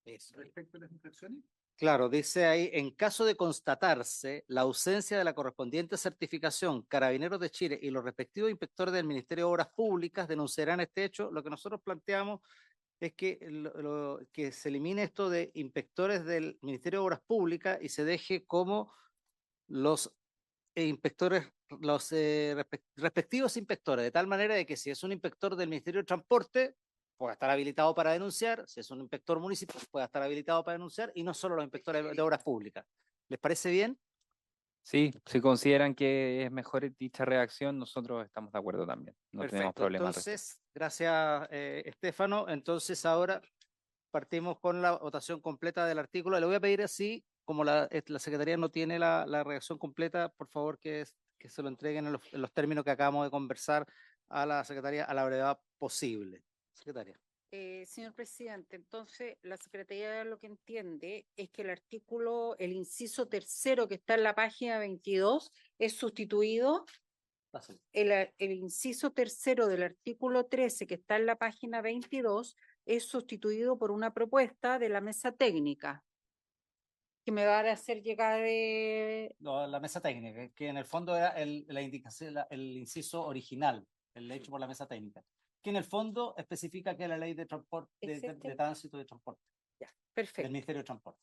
[SPEAKER 1] Eso.
[SPEAKER 5] Respecto a las infracciones.
[SPEAKER 1] Claro, dice ahí, en caso de constatarse la ausencia de la correspondiente certificación, Carabineros de Chile y los respectivos inspectores del Ministerio de Obras Públicas denunciarán este hecho. Lo que nosotros planteamos es que, que se elimine esto de inspectores del Ministerio de Obras Públicas y se deje como los inspectores, los respectivos inspectores, de tal manera de que si es un inspector del Ministerio de Transporte, pueda estar habilitado para denunciar, si es un inspector municipal, pueda estar habilitado para denunciar, y no solo los inspectores de obras públicas. ¿Les parece bien?
[SPEAKER 3] Sí, si consideran que es mejor dicha redacción, nosotros estamos de acuerdo también. No tenemos
[SPEAKER 1] Perfecto.
[SPEAKER 3] problema al respecto.
[SPEAKER 1] Entonces, gracias, Estefano. Entonces, ahora partimos con la votación completa del artículo. Le voy a pedir así, como la Secretaría no tiene la redacción completa, por favor que se lo entreguen en los términos que acabamos de conversar a la Secretaría a la brevedad posible. Secretaria.
[SPEAKER 2] Señor presidente, entonces la Secretaría lo que entiende es que el artículo, el inciso tercero que está en la página 22 es sustituido. El inciso tercero del artículo 13 que está en la página 22 es sustituido por una propuesta de la mesa técnica que me va a hacer llegar
[SPEAKER 1] No, la mesa técnica, que en el fondo era la indicación, el inciso original, el hecho por la mesa técnica, que en el fondo especifica que la ley de transporte, de tránsito de transporte,
[SPEAKER 2] ya, perfecto,
[SPEAKER 1] del Ministerio de Transporte.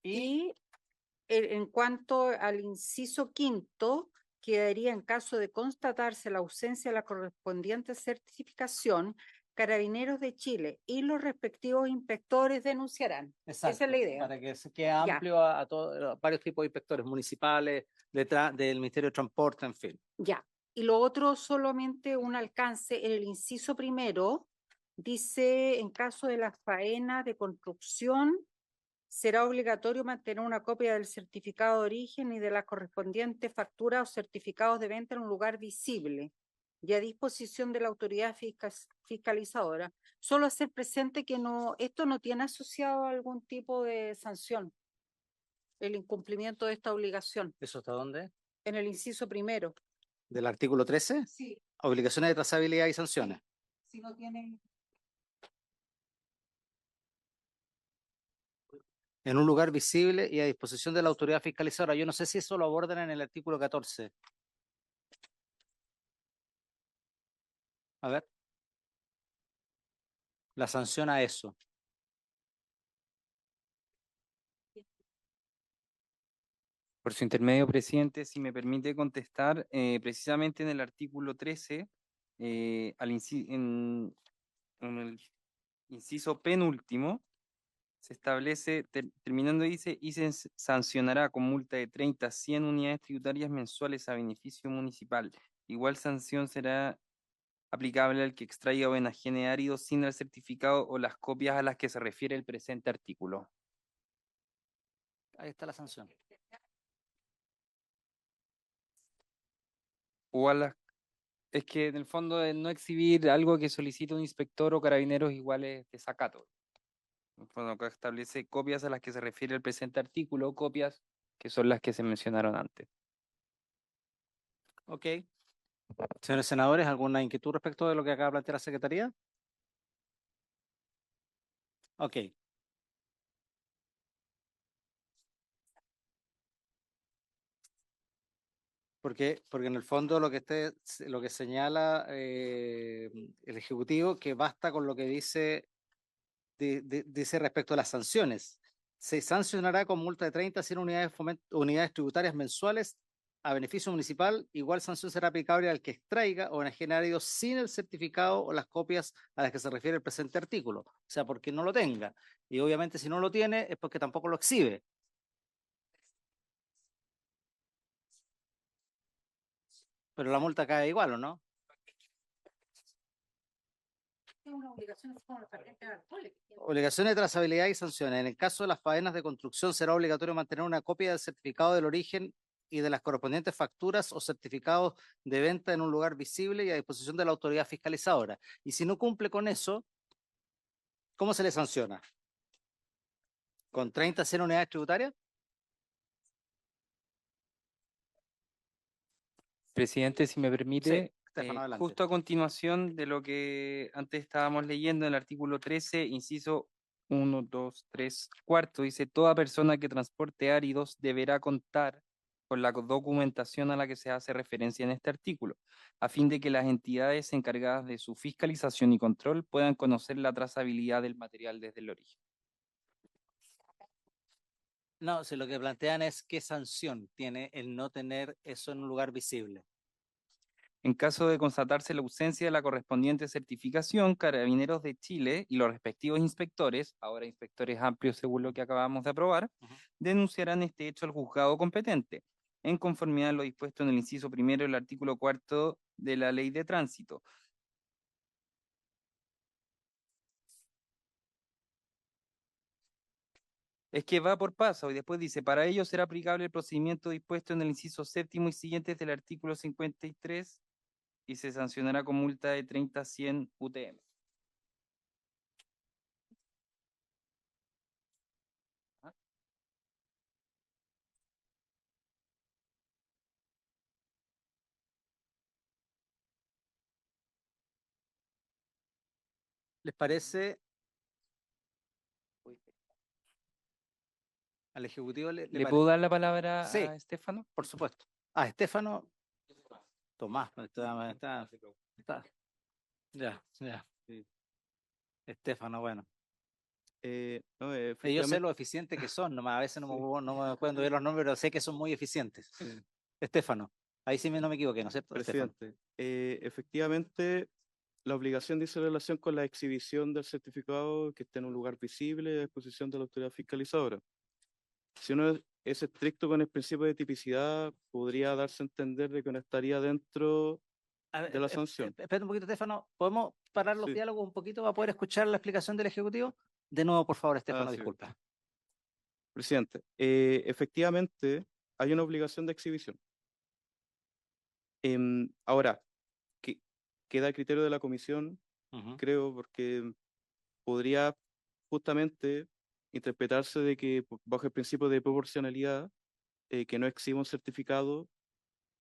[SPEAKER 2] Y en cuanto al inciso quinto, quedaría en caso de constatarse la ausencia de la correspondiente certificación, Carabineros de Chile y los respectivos inspectores denunciarán.
[SPEAKER 1] Exacto,
[SPEAKER 2] esa es la idea.
[SPEAKER 1] para que se quede amplio a varios tipos de inspectores municipales, del Ministerio de Transporte, en fin.
[SPEAKER 2] Ya. Y lo otro, solamente un alcance en el inciso primero, dice, en caso de las faenas de construcción, será obligatorio mantener una copia del certificado de origen y de las correspondientes facturas o certificados de venta en un lugar visible y a disposición de la autoridad fiscalizadora. Solo hacer presente que esto no tiene asociado algún tipo de sanción, el incumplimiento de esta obligación.
[SPEAKER 1] ¿Eso está dónde?
[SPEAKER 2] En el inciso primero.
[SPEAKER 1] ¿Del artículo 13?
[SPEAKER 2] Sí.
[SPEAKER 1] Obligaciones de trazabilidad y sanciones.
[SPEAKER 2] Si no tienen...
[SPEAKER 1] En un lugar visible y a disposición de la autoridad fiscalizadora. Yo no sé si eso lo abordan en el artículo 14. A ver. La sanción a eso.
[SPEAKER 3] Por su intermedio, presidente, si me permite contestar, precisamente en el artículo 13, en el inciso penúltimo, se establece, terminando dice, y se sancionará con multa de 30 a 100 unidades tributarias mensuales a beneficio municipal. Igual sanción será aplicable al que extraiga o enajene áridos sin el certificado o las copias a las que se refiere el presente artículo.
[SPEAKER 1] Ahí está la sanción.
[SPEAKER 3] O a las... Es que en el fondo el no exhibir algo que solicita un inspector o carabineros igual es desacato. En el fondo acá establece copias a las que se refiere el presente artículo, copias que son las que se mencionaron antes.
[SPEAKER 1] Ok. Señores senadores, ¿alguna inquietud respecto de lo que acaba de plantear la Secretaría? Ok. Porque en el fondo lo que señala el Ejecutivo, que basta con lo que dice respecto a las sanciones. Se sancionará con multa de 30 a 100 unidades tributarias mensuales a beneficio municipal. Igual sanción será aplicable al que extraiga o enajene áridos sin el certificado o las copias a las que se refiere el presente artículo. O sea, porque no lo tenga. Y obviamente si no lo tiene es porque tampoco lo exhibe. Pero la multa cae igual, ¿o no? Obligaciones de trazabilidad y sanciones. En el caso de las faenas de construcción, será obligatorio mantener una copia del certificado del origen y de las correspondientes facturas o certificados de venta en un lugar visible y a disposición de la autoridad fiscalizadora. Y si no cumple con eso, ¿cómo se le sanciona? ¿Con 30 a 100 unidades tributarias?
[SPEAKER 3] Presidente, si me permite,
[SPEAKER 1] Estefano, adelante.
[SPEAKER 3] justo a continuación de lo que antes estábamos leyendo en el artículo 13, inciso 1, 2, 3, cuarto, dice, toda persona que transporte áridos deberá contar con la documentación a la que se hace referencia en este artículo, a fin de que las entidades encargadas de su fiscalización y control puedan conocer la trazabilidad del material desde el origen.
[SPEAKER 1] No, si lo que plantean es qué sanción tiene el no tener eso en un lugar visible.
[SPEAKER 3] En caso de constatarse la ausencia de la correspondiente certificación, Carabineros de Chile y los respectivos inspectores, ahora inspectores amplios según lo que acabamos de aprobar, denunciarán este hecho al juzgado competente, en conformidad a lo dispuesto en el inciso primero del artículo 4 de la Ley de Tránsito. Es que va por paso y después dice, para ello será aplicable el procedimiento dispuesto en el inciso séptimo y siguientes del artículo 53 y se sancionará con multa de 30 a 100 UTM.
[SPEAKER 1] ¿Les parece? Al Ejecutivo le
[SPEAKER 3] ¿Le
[SPEAKER 1] parece.
[SPEAKER 3] puedo dar la palabra
[SPEAKER 1] Sí,
[SPEAKER 3] a Estefano?
[SPEAKER 1] por supuesto. Ah, Estefano. Tomás, ya. Estefano, bueno.
[SPEAKER 4] No,
[SPEAKER 1] Yo sé
[SPEAKER 4] efectivamente,
[SPEAKER 1] lo eficientes que son, nomás a veces no me acuerdo ver los nombres, pero sé que son muy eficientes. Estefano, ahí sí no me equivoqué, ¿no es cierto? Estefano.
[SPEAKER 4] presidente, efectivamente, la obligación dice relación con la exhibición del certificado que esté en un lugar visible a disposición de la autoridad fiscalizadora. Si uno es estricto con el principio de tipicidad, podría darse a entender de que no estaría dentro
[SPEAKER 1] A ver,
[SPEAKER 4] de la sanción.
[SPEAKER 1] espera un poquito, Estefano. ¿Podemos parar los
[SPEAKER 4] Sí.
[SPEAKER 1] diálogos un poquito para poder escuchar la explicación del Ejecutivo? De nuevo, por favor, Estefano,
[SPEAKER 4] sí.
[SPEAKER 1] disculpa.
[SPEAKER 4] Presidente, efectivamente hay una obligación de exhibición. Ahora, queda a criterio de la comisión, creo, porque podría justamente interpretarse de que bajo el principio de proporcionalidad, que no exhiba un certificado,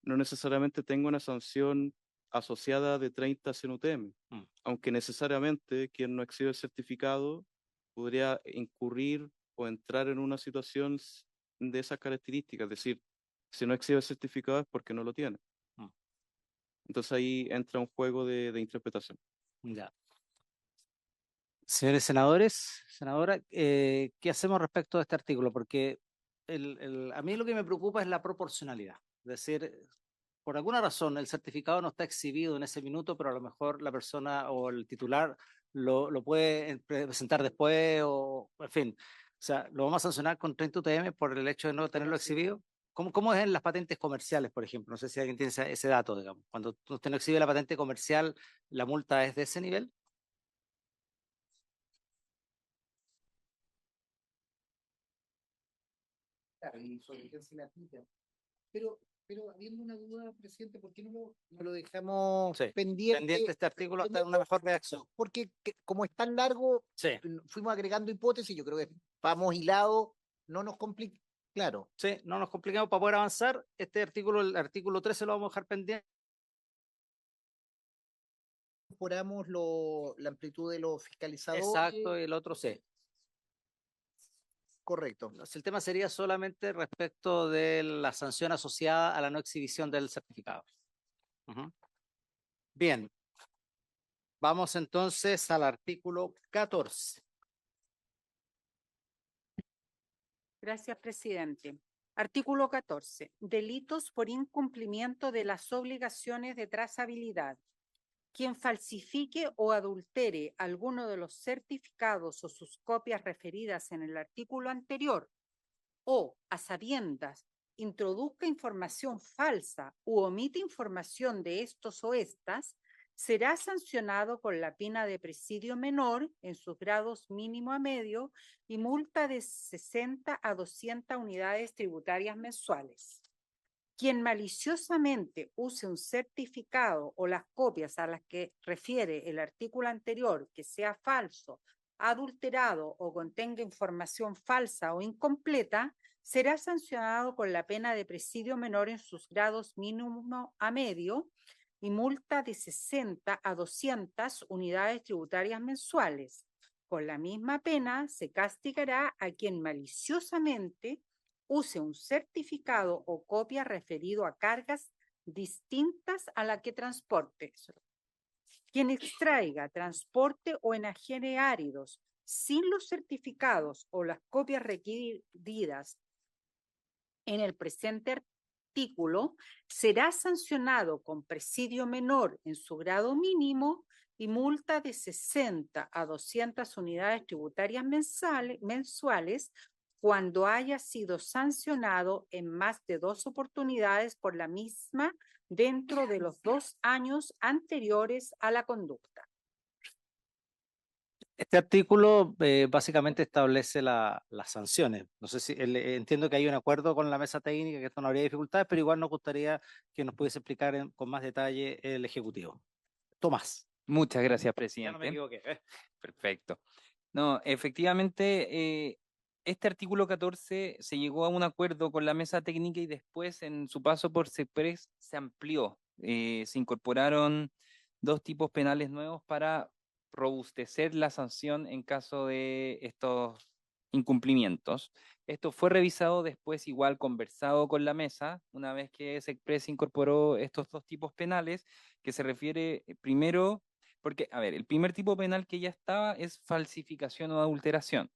[SPEAKER 4] no necesariamente tenga una sanción asociada de 30 a 100 UTM, aunque necesariamente quien no exhibe el certificado podría incurrir o entrar en una situación de esas características, es decir, si no exhibe el certificado es porque no lo tiene. Entonces ahí entra un juego de interpretación.
[SPEAKER 1] Ya. Señores senadores, senadora, ¿qué hacemos respecto a este artículo? Porque a mí lo que me preocupa es la proporcionalidad. Es decir, por alguna razón el certificado no está exhibido en ese minuto, pero a lo mejor la persona o el titular lo puede presentar después o, en fin. O sea, ¿lo vamos a sancionar con 30 UTM por el hecho de no tenerlo exhibido? ¿Cómo es en las patentes comerciales, por ejemplo? No sé si alguien tiene ese dato, digamos. Cuando usted no exhibe la patente comercial, ¿la multa es de ese nivel?
[SPEAKER 5] Claro, y sobre quién se le aplica. Pero habiendo una duda, presidente, ¿por qué no lo dejamos
[SPEAKER 1] Sí.
[SPEAKER 5] pendiente?
[SPEAKER 1] Pendiente este artículo hasta una mejor reacción.
[SPEAKER 5] Porque como es tan largo,
[SPEAKER 1] Sí,
[SPEAKER 5] fuimos agregando hipótesis, yo creo que vamos hilados, no nos complica. Claro,
[SPEAKER 1] sí, no nos compliquemos para poder avanzar. Este artículo, el artículo 13 lo vamos a dejar pendiente.
[SPEAKER 5] incorporamos la amplitud de los fiscalizadores.
[SPEAKER 1] Exacto, y el otro sí.
[SPEAKER 5] Correcto.
[SPEAKER 1] El tema sería solamente respecto de la sanción asociada a la no exhibición del certificado. Ujú. Bien, vamos entonces al artículo 14.
[SPEAKER 2] Gracias, presidente. Artículo 14. Delitos por incumplimiento de las obligaciones de trazabilidad. Quien falsifique o adultere alguno de los certificados o sus copias referidas en el artículo anterior o, a sabiendas, introduzca información falsa u omite información de estos o estas, será sancionado con la pena de presidio menor en sus grados mínimo a medio y multa de 60 a 200 unidades tributarias mensuales. Quien maliciosamente use un certificado o las copias a las que refiere el artículo anterior que sea falso, adulterado o contenga información falsa o incompleta, será sancionado con la pena de presidio menor en sus grados mínimo a medio y multa de 60 a 200 unidades tributarias mensuales. Con la misma pena se castigará a quien maliciosamente use un certificado o copia referido a cargas distintas a la que transporte. Quien extraiga, transporte o enajene áridos sin los certificados o las copias requeridas en el presente artículo será sancionado con presidio menor en su grado mínimo y multa de 60 a 200 unidades tributarias mensuales cuando haya sido sancionado en más de 2 oportunidades por la misma dentro de los 2 años anteriores a la conducta.
[SPEAKER 1] Este artículo básicamente establece las sanciones. No sé si entiendo que hay un acuerdo con la mesa técnica, que esto no habría dificultades, pero igual nos gustaría que nos pudiese explicar con más detalle el Ejecutivo. Tomás.
[SPEAKER 3] Muchas gracias,
[SPEAKER 1] Ya
[SPEAKER 3] presidente.
[SPEAKER 1] no me equivoqué.
[SPEAKER 3] Perfecto. No, efectivamente, este artículo 14 se llegó a un acuerdo con la mesa técnica y después en su paso por CEPRES se amplió. Se incorporaron 2 tipos penales nuevos para robustecer la sanción en caso de estos incumplimientos. Esto fue revisado después, igual conversado con la mesa, una vez que CEPRES incorporó estos 2 tipos penales, que se refiere primero. Porque, a ver, el primer tipo penal que ya estaba es falsificación o adulteración.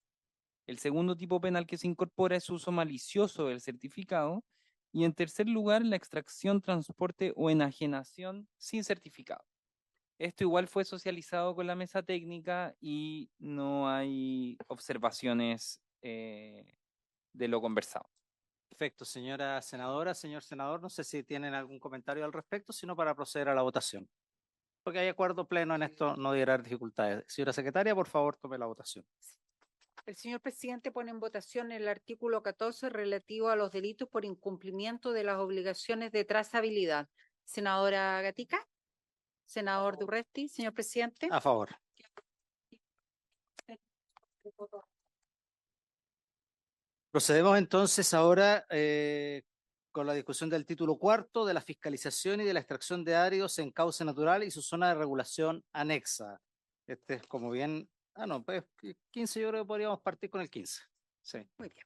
[SPEAKER 3] El segundo tipo penal que se incorpora es uso malicioso del certificado. Y en tercer lugar, la extracción, transporte o enajenación sin certificado. Esto igual fue socializado con la mesa técnica y no hay observaciones de lo conversado.
[SPEAKER 1] Perfecto, señora senadora, señor senador, no sé si tienen algún comentario al respecto, sino para proceder a la votación. Porque hay acuerdo pleno en esto, no deberá haber dificultades. Señora secretaria, por favor, tome la votación.
[SPEAKER 2] El señor presidente pone en votación el artículo 14 relativo a los delitos por incumplimiento de las obligaciones de trazabilidad. Senadora Gatica, senador Durresti, señor presidente.
[SPEAKER 1] A favor. Procedemos entonces ahora con la discusión del título cuarto de la fiscalización y de la extracción de áridos en cauce natural y su zona de regulación anexa. Este es como bien, no, pues 15 yo creo que podríamos partir con el 15. Sí.
[SPEAKER 2] Muy bien.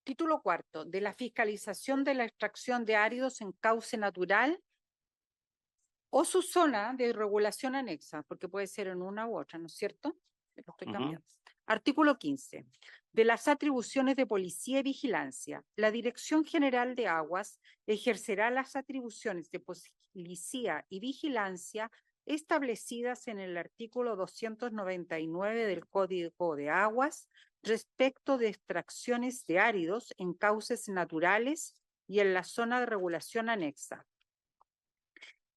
[SPEAKER 2] Título cuarto de la fiscalización de la extracción de áridos en cauce natural o su zona de regulación anexa, porque puede ser en una u otra, ¿no es cierto? Lo estoy cambiando. Artículo 15. De las atribuciones de policía y vigilancia, la Dirección General de Aguas ejercerá las atribuciones de policía y vigilancia establecidas en el artículo 299 del Código de Aguas respecto de extracciones de áridos en cauces naturales y en la zona de regulación anexa.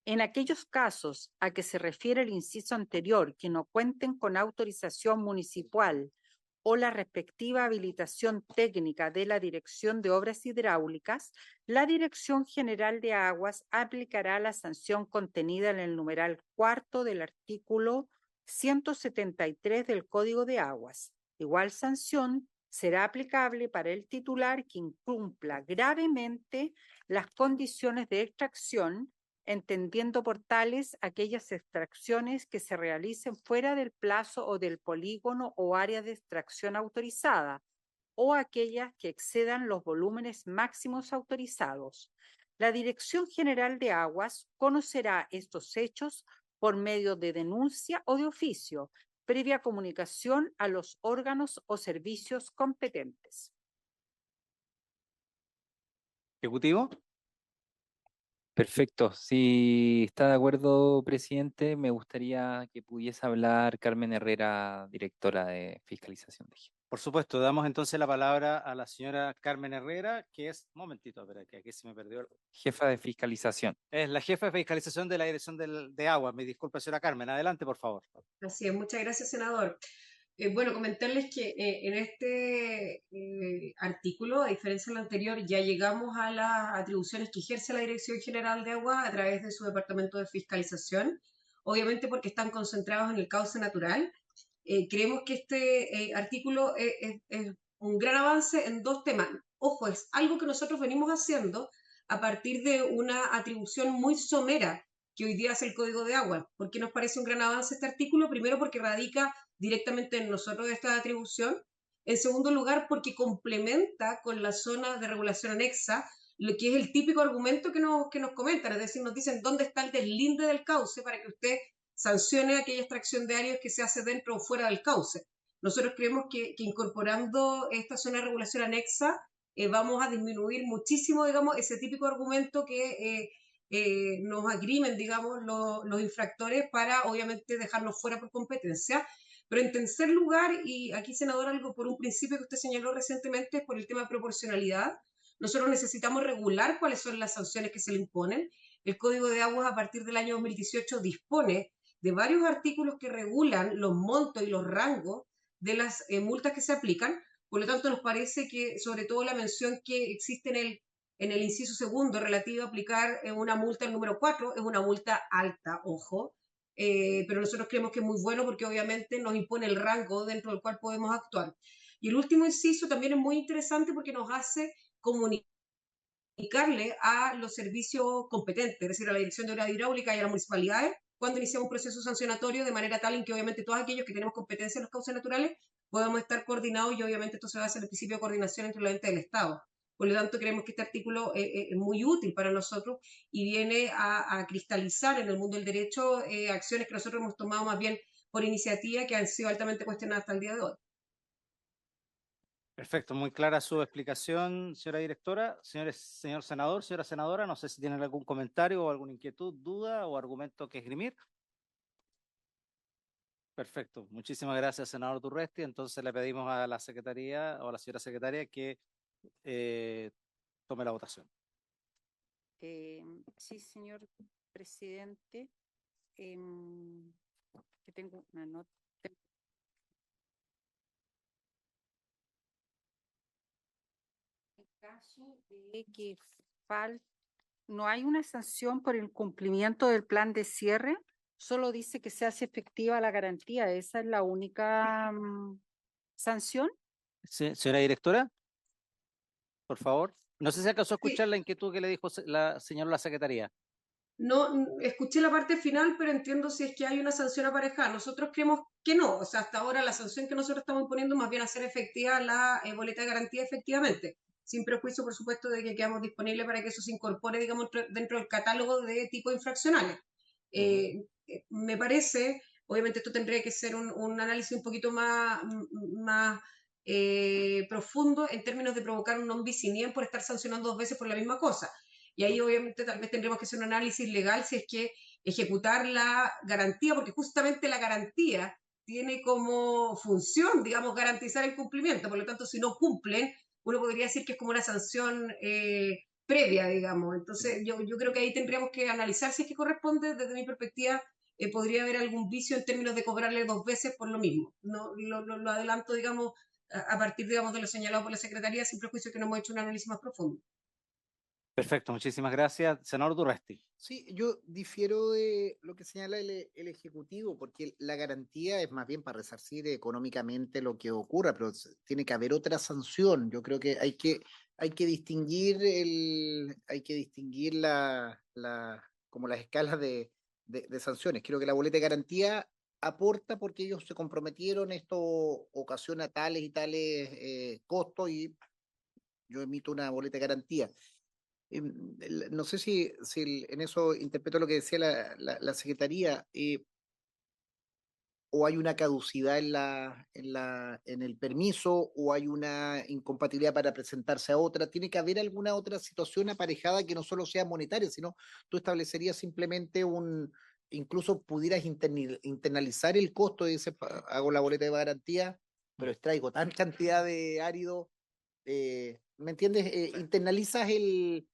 [SPEAKER 2] En aquellos casos a que se refiere el inciso anterior que no cuenten con autorización municipal o la respectiva habilitación técnica de la Dirección de Obras Hidráulicas, la Dirección General de Aguas aplicará la sanción contenida en el numeral 4 del artículo 173 del Código de Aguas. Igual sanción será aplicable para el titular que incumpla gravemente las condiciones de extracción, entendiendo por tales aquellas extracciones que se realicen fuera del plazo o del polígono o área de extracción autorizada, o aquellas que excedan los volúmenes máximos autorizados. La Dirección General de Aguas conocerá estos hechos por medio de denuncia o de oficio, previa comunicación a los órganos o servicios competentes.
[SPEAKER 1] Ejecutivo.
[SPEAKER 3] Perfecto. Si está de acuerdo, presidente, me gustaría que pudiese hablar Carmen Herrera, directora de Fiscalización de Higiene.
[SPEAKER 1] Por supuesto, damos entonces la palabra a la señora Carmen Herrera, que es, un momentito, espera, que aquí se me perdió.
[SPEAKER 3] Jefa de Fiscalización.
[SPEAKER 1] Es la jefa de fiscalización de la Dirección de Agua. Me disculpa, señora Carmen. Adelante, por favor.
[SPEAKER 7] Así es, muchas gracias, senador. Bueno, comentarles que en este artículo, a diferencia del anterior, ya llegamos a las atribuciones que ejerce la Dirección General de Agua a través de su departamento de fiscalización, obviamente porque están concentrados en el cauce natural. Creemos que este artículo es un gran avance en dos temas. Ojo, es algo que nosotros venimos haciendo a partir de una atribución muy somera que hoy día hace el Código de Agua. ¿Por qué nos parece un gran avance este artículo? Primero, porque radica directamente en nosotros esta atribución. En segundo lugar, porque complementa con la zona de regulación anexa, lo que es el típico argumento que nos comentan, es decir, nos dicen dónde está el deslinde del cauce para que usted sancione aquella extracción de áreas que se hace dentro o fuera del cauce. Nosotros creemos que incorporando esta zona de regulación anexa vamos a disminuir muchísimo, digamos, ese típico argumento que nos agrimen, digamos, los infractores para, obviamente, dejarnos fuera por competencia. Pero en tercer lugar, y aquí, senador, algo por un principio que usted señaló recientemente, por el tema de proporcionalidad, nosotros necesitamos regular cuáles son las sanciones que se le imponen. El Código de Aguas, a partir del año 2018, dispone de varios artículos que regulan los montos y los rangos de las multas que se aplican. Por lo tanto, nos parece que, sobre todo, la mención que existe en el inciso segundo relativo a aplicar una multa al número 4 es una multa alta, ojo, pero nosotros creemos que es muy bueno porque obviamente nos impone el rango dentro del cual podemos actuar. Y el último inciso también es muy interesante porque nos hace comunicarle a los servicios competentes, es decir, a la Dirección de Obras Hidráulicas y a las municipalidades, cuando iniciamos un proceso sancionatorio, de manera tal en que obviamente todos aquellos que tenemos competencia en los cauces naturales podamos estar coordinados y obviamente esto se basa en el principio de coordinación entre los entes del Estado. Por lo tanto, creemos que este artículo es muy útil para nosotros y viene a cristalizar en el mundo del derecho acciones que nosotros hemos tomado más bien por iniciativa que han sido altamente cuestionadas hasta el día de hoy.
[SPEAKER 1] Perfecto, muy clara su explicación, señora directora. Señor senador, señora senadora, no sé si tienen algún comentario o alguna inquietud, duda o argumento que esgrimir. Perfecto, muchísimas gracias, senador Durresti. Entonces le pedimos a la secretaría o a la señora secretaria que tome la votación.
[SPEAKER 2] Sí, señor presidente. Que tengo una nota. En caso de que no hay una sanción por incumplimiento del plan de cierre, solo dice que se hace efectiva la garantía. ¿Esa es la única sanción?
[SPEAKER 1] Señora directora, por favor. No sé si alcanzó a escuchar la inquietud que le dijo la señora la secretaría.
[SPEAKER 7] No escuché la parte final, pero entiendo si es que hay una sanción aparejada. Nosotros creemos que no. O sea, hasta ahora la sanción que nosotros estamos imponiendo más bien hacer efectiva la boleta de garantía efectivamente, sin prejuicio, por supuesto, de que quedamos disponibles para que eso se incorpore, digamos, dentro del catálogo de tipos infraccionales. Me parece, obviamente esto tendría que ser un análisis un poquito más profundo en términos de provocar un non bis in idem por estar sancionando 2 veces por la misma cosa. Y ahí obviamente tal vez tendríamos que hacer un análisis legal si es que ejecutar la garantía, porque justamente la garantía tiene como función, digamos, garantizar el cumplimiento. Por lo tanto, si no cumplen, uno podría decir que es como una sanción previa, digamos. Entonces, yo creo que ahí tendríamos que analizar si es que corresponde, desde mi perspectiva, podría haber algún vicio en términos de cobrarle 2 veces por lo mismo. No, lo adelanto, digamos, a partir, digamos, de lo señalado por la Secretaría, sin prejuicio que no hemos hecho un análisis más profundo.
[SPEAKER 1] Perfecto, muchísimas gracias. Senador Durresti.
[SPEAKER 5] Sí, yo difiero de lo que señala el Ejecutivo, porque la garantía es más bien para resarcir económicamente lo que ocurra, pero tiene que haber otra sanción. Yo creo que hay que distinguir como las escalas de sanciones. Creo que la boleta de garantía aporta porque ellos se comprometieron, esto ocasiona tales y tales costos y yo emito una boleta de garantía. No sé si en eso interpreto lo que decía la Secretaría, o hay una caducidad en el permiso, o hay una incompatibilidad para presentarse a otra. Tiene que haber alguna otra situación aparejada que no solo sea monetaria, sino tú establecerías simplemente incluso pudieras internalizar el costo y dices, hago la boleta de garantía, pero extraigo tan cantidad de árido, ¿me entiendes? Internalizas el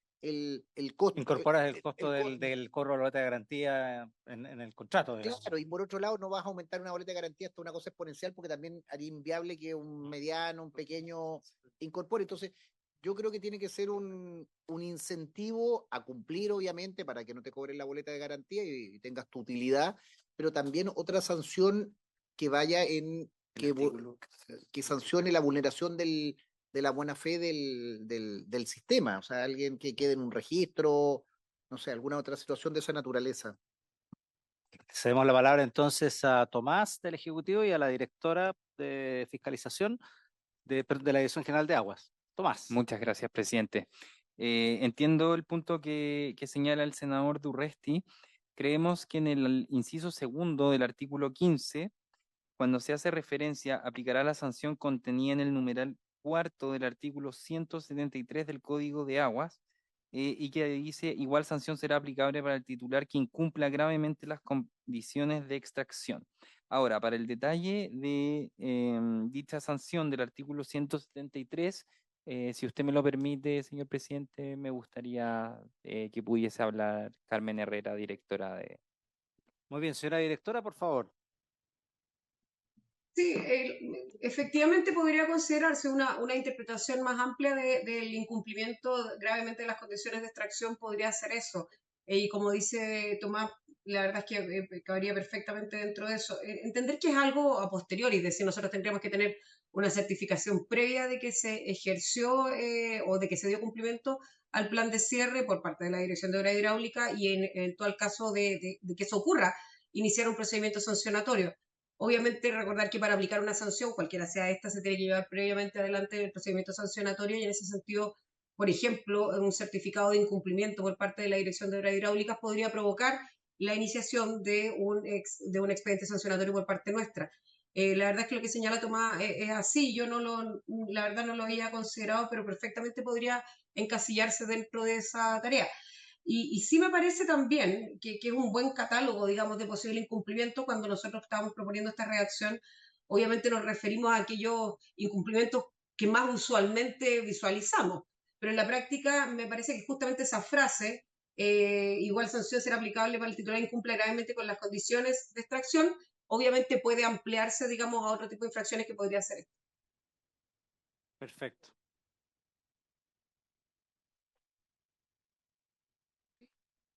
[SPEAKER 5] costo.
[SPEAKER 1] Incorporas el costo
[SPEAKER 5] el
[SPEAKER 1] del cobro de la boleta de garantía en el contrato, digamos.
[SPEAKER 5] Claro, y por otro lado no vas a aumentar una boleta de garantía hasta una cosa exponencial porque también haría inviable que un mediano, un pequeño incorpore. Entonces, yo creo que tiene que ser un incentivo a cumplir, obviamente, para que no te cobren la boleta de garantía y tengas tu utilidad, pero también otra sanción que vaya que sancione la vulneración de la buena fe del sistema. O sea, alguien que quede en un registro, no sé, alguna otra situación de esa naturaleza.
[SPEAKER 1] Cedemos la palabra entonces a Tomás del Ejecutivo y a la directora de fiscalización de la Dirección General de Aguas. Tomás.
[SPEAKER 3] Muchas gracias, presidente. Entiendo el punto que señala el senador Durresti. Creemos que en el inciso segundo del artículo 15, cuando se hace referencia, aplicará la sanción contenida en el numeral cuarto del artículo 173 del Código de Aguas, y que dice, igual sanción será aplicable para el titular que incumpla gravemente las condiciones de extracción. Ahora, para el detalle de dicha sanción del artículo 173, si usted me lo permite, señor presidente, me gustaría que pudiese hablar Carmen Herrera, directora de...
[SPEAKER 1] Muy bien, señora directora, por favor.
[SPEAKER 7] Sí, efectivamente podría considerarse una interpretación más amplia del incumplimiento gravemente de las condiciones de extracción, podría ser eso. Y como dice Tomás, la verdad es que cabría perfectamente dentro de eso. Entender que es algo a posteriori, es decir, nosotros tendríamos que tener una certificación previa de que se ejerció o de que se dio cumplimiento al plan de cierre por parte de la Dirección de Obra Hidráulica y en eventual caso de que eso ocurra, iniciar un procedimiento sancionatorio. Obviamente, recordar que para aplicar una sanción, cualquiera sea esta, se tiene que llevar previamente adelante el procedimiento sancionatorio y en ese sentido, por ejemplo, un certificado de incumplimiento por parte de la Dirección de Obras Hidráulicas podría provocar la iniciación de un expediente sancionatorio por parte nuestra. La verdad es que lo que señala Tomás es así, yo la verdad no lo había considerado, pero perfectamente podría encasillarse dentro de esa tarea. Y sí me parece también que es un buen catálogo, digamos, de posible incumplimiento cuando nosotros estamos proponiendo esta redacción. Obviamente nos referimos a aquellos incumplimientos que más usualmente visualizamos, pero en la práctica me parece que justamente esa frase, igual sanción será aplicable para el titular incumple gravemente con las condiciones de extracción, obviamente puede ampliarse, digamos, a otro tipo de infracciones que podría ser.
[SPEAKER 1] Perfecto.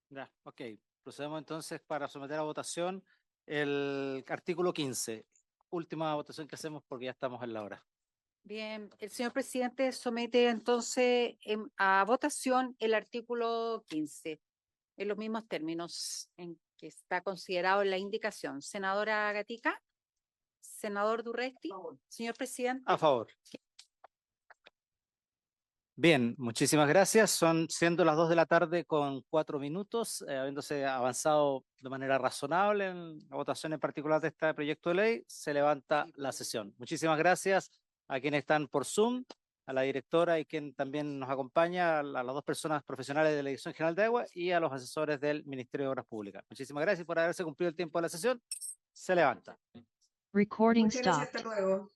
[SPEAKER 1] Ya, ok. Procedemos entonces para someter a votación el artículo 15. Última votación que hacemos porque ya estamos en la hora.
[SPEAKER 2] Bien, el señor presidente somete entonces a votación el artículo 15 en los mismos términos en que está considerado en la indicación. Senadora Gatica, senador Durresti, señor presidente.
[SPEAKER 1] A favor. Bien, muchísimas gracias. Siendo las 2 de la tarde con 4 minutos, habiéndose avanzado de manera razonable en la votación en particular de este proyecto de ley, se levanta la sesión. Muchísimas gracias a quienes están por Zoom, a la directora y quien también nos acompaña, a las dos personas profesionales de la Dirección General de Agua y a los asesores del Ministerio de Obras Públicas. Muchísimas gracias por haberse cumplido el tiempo de la sesión. Se levanta.
[SPEAKER 7] Muchas gracias, hasta luego.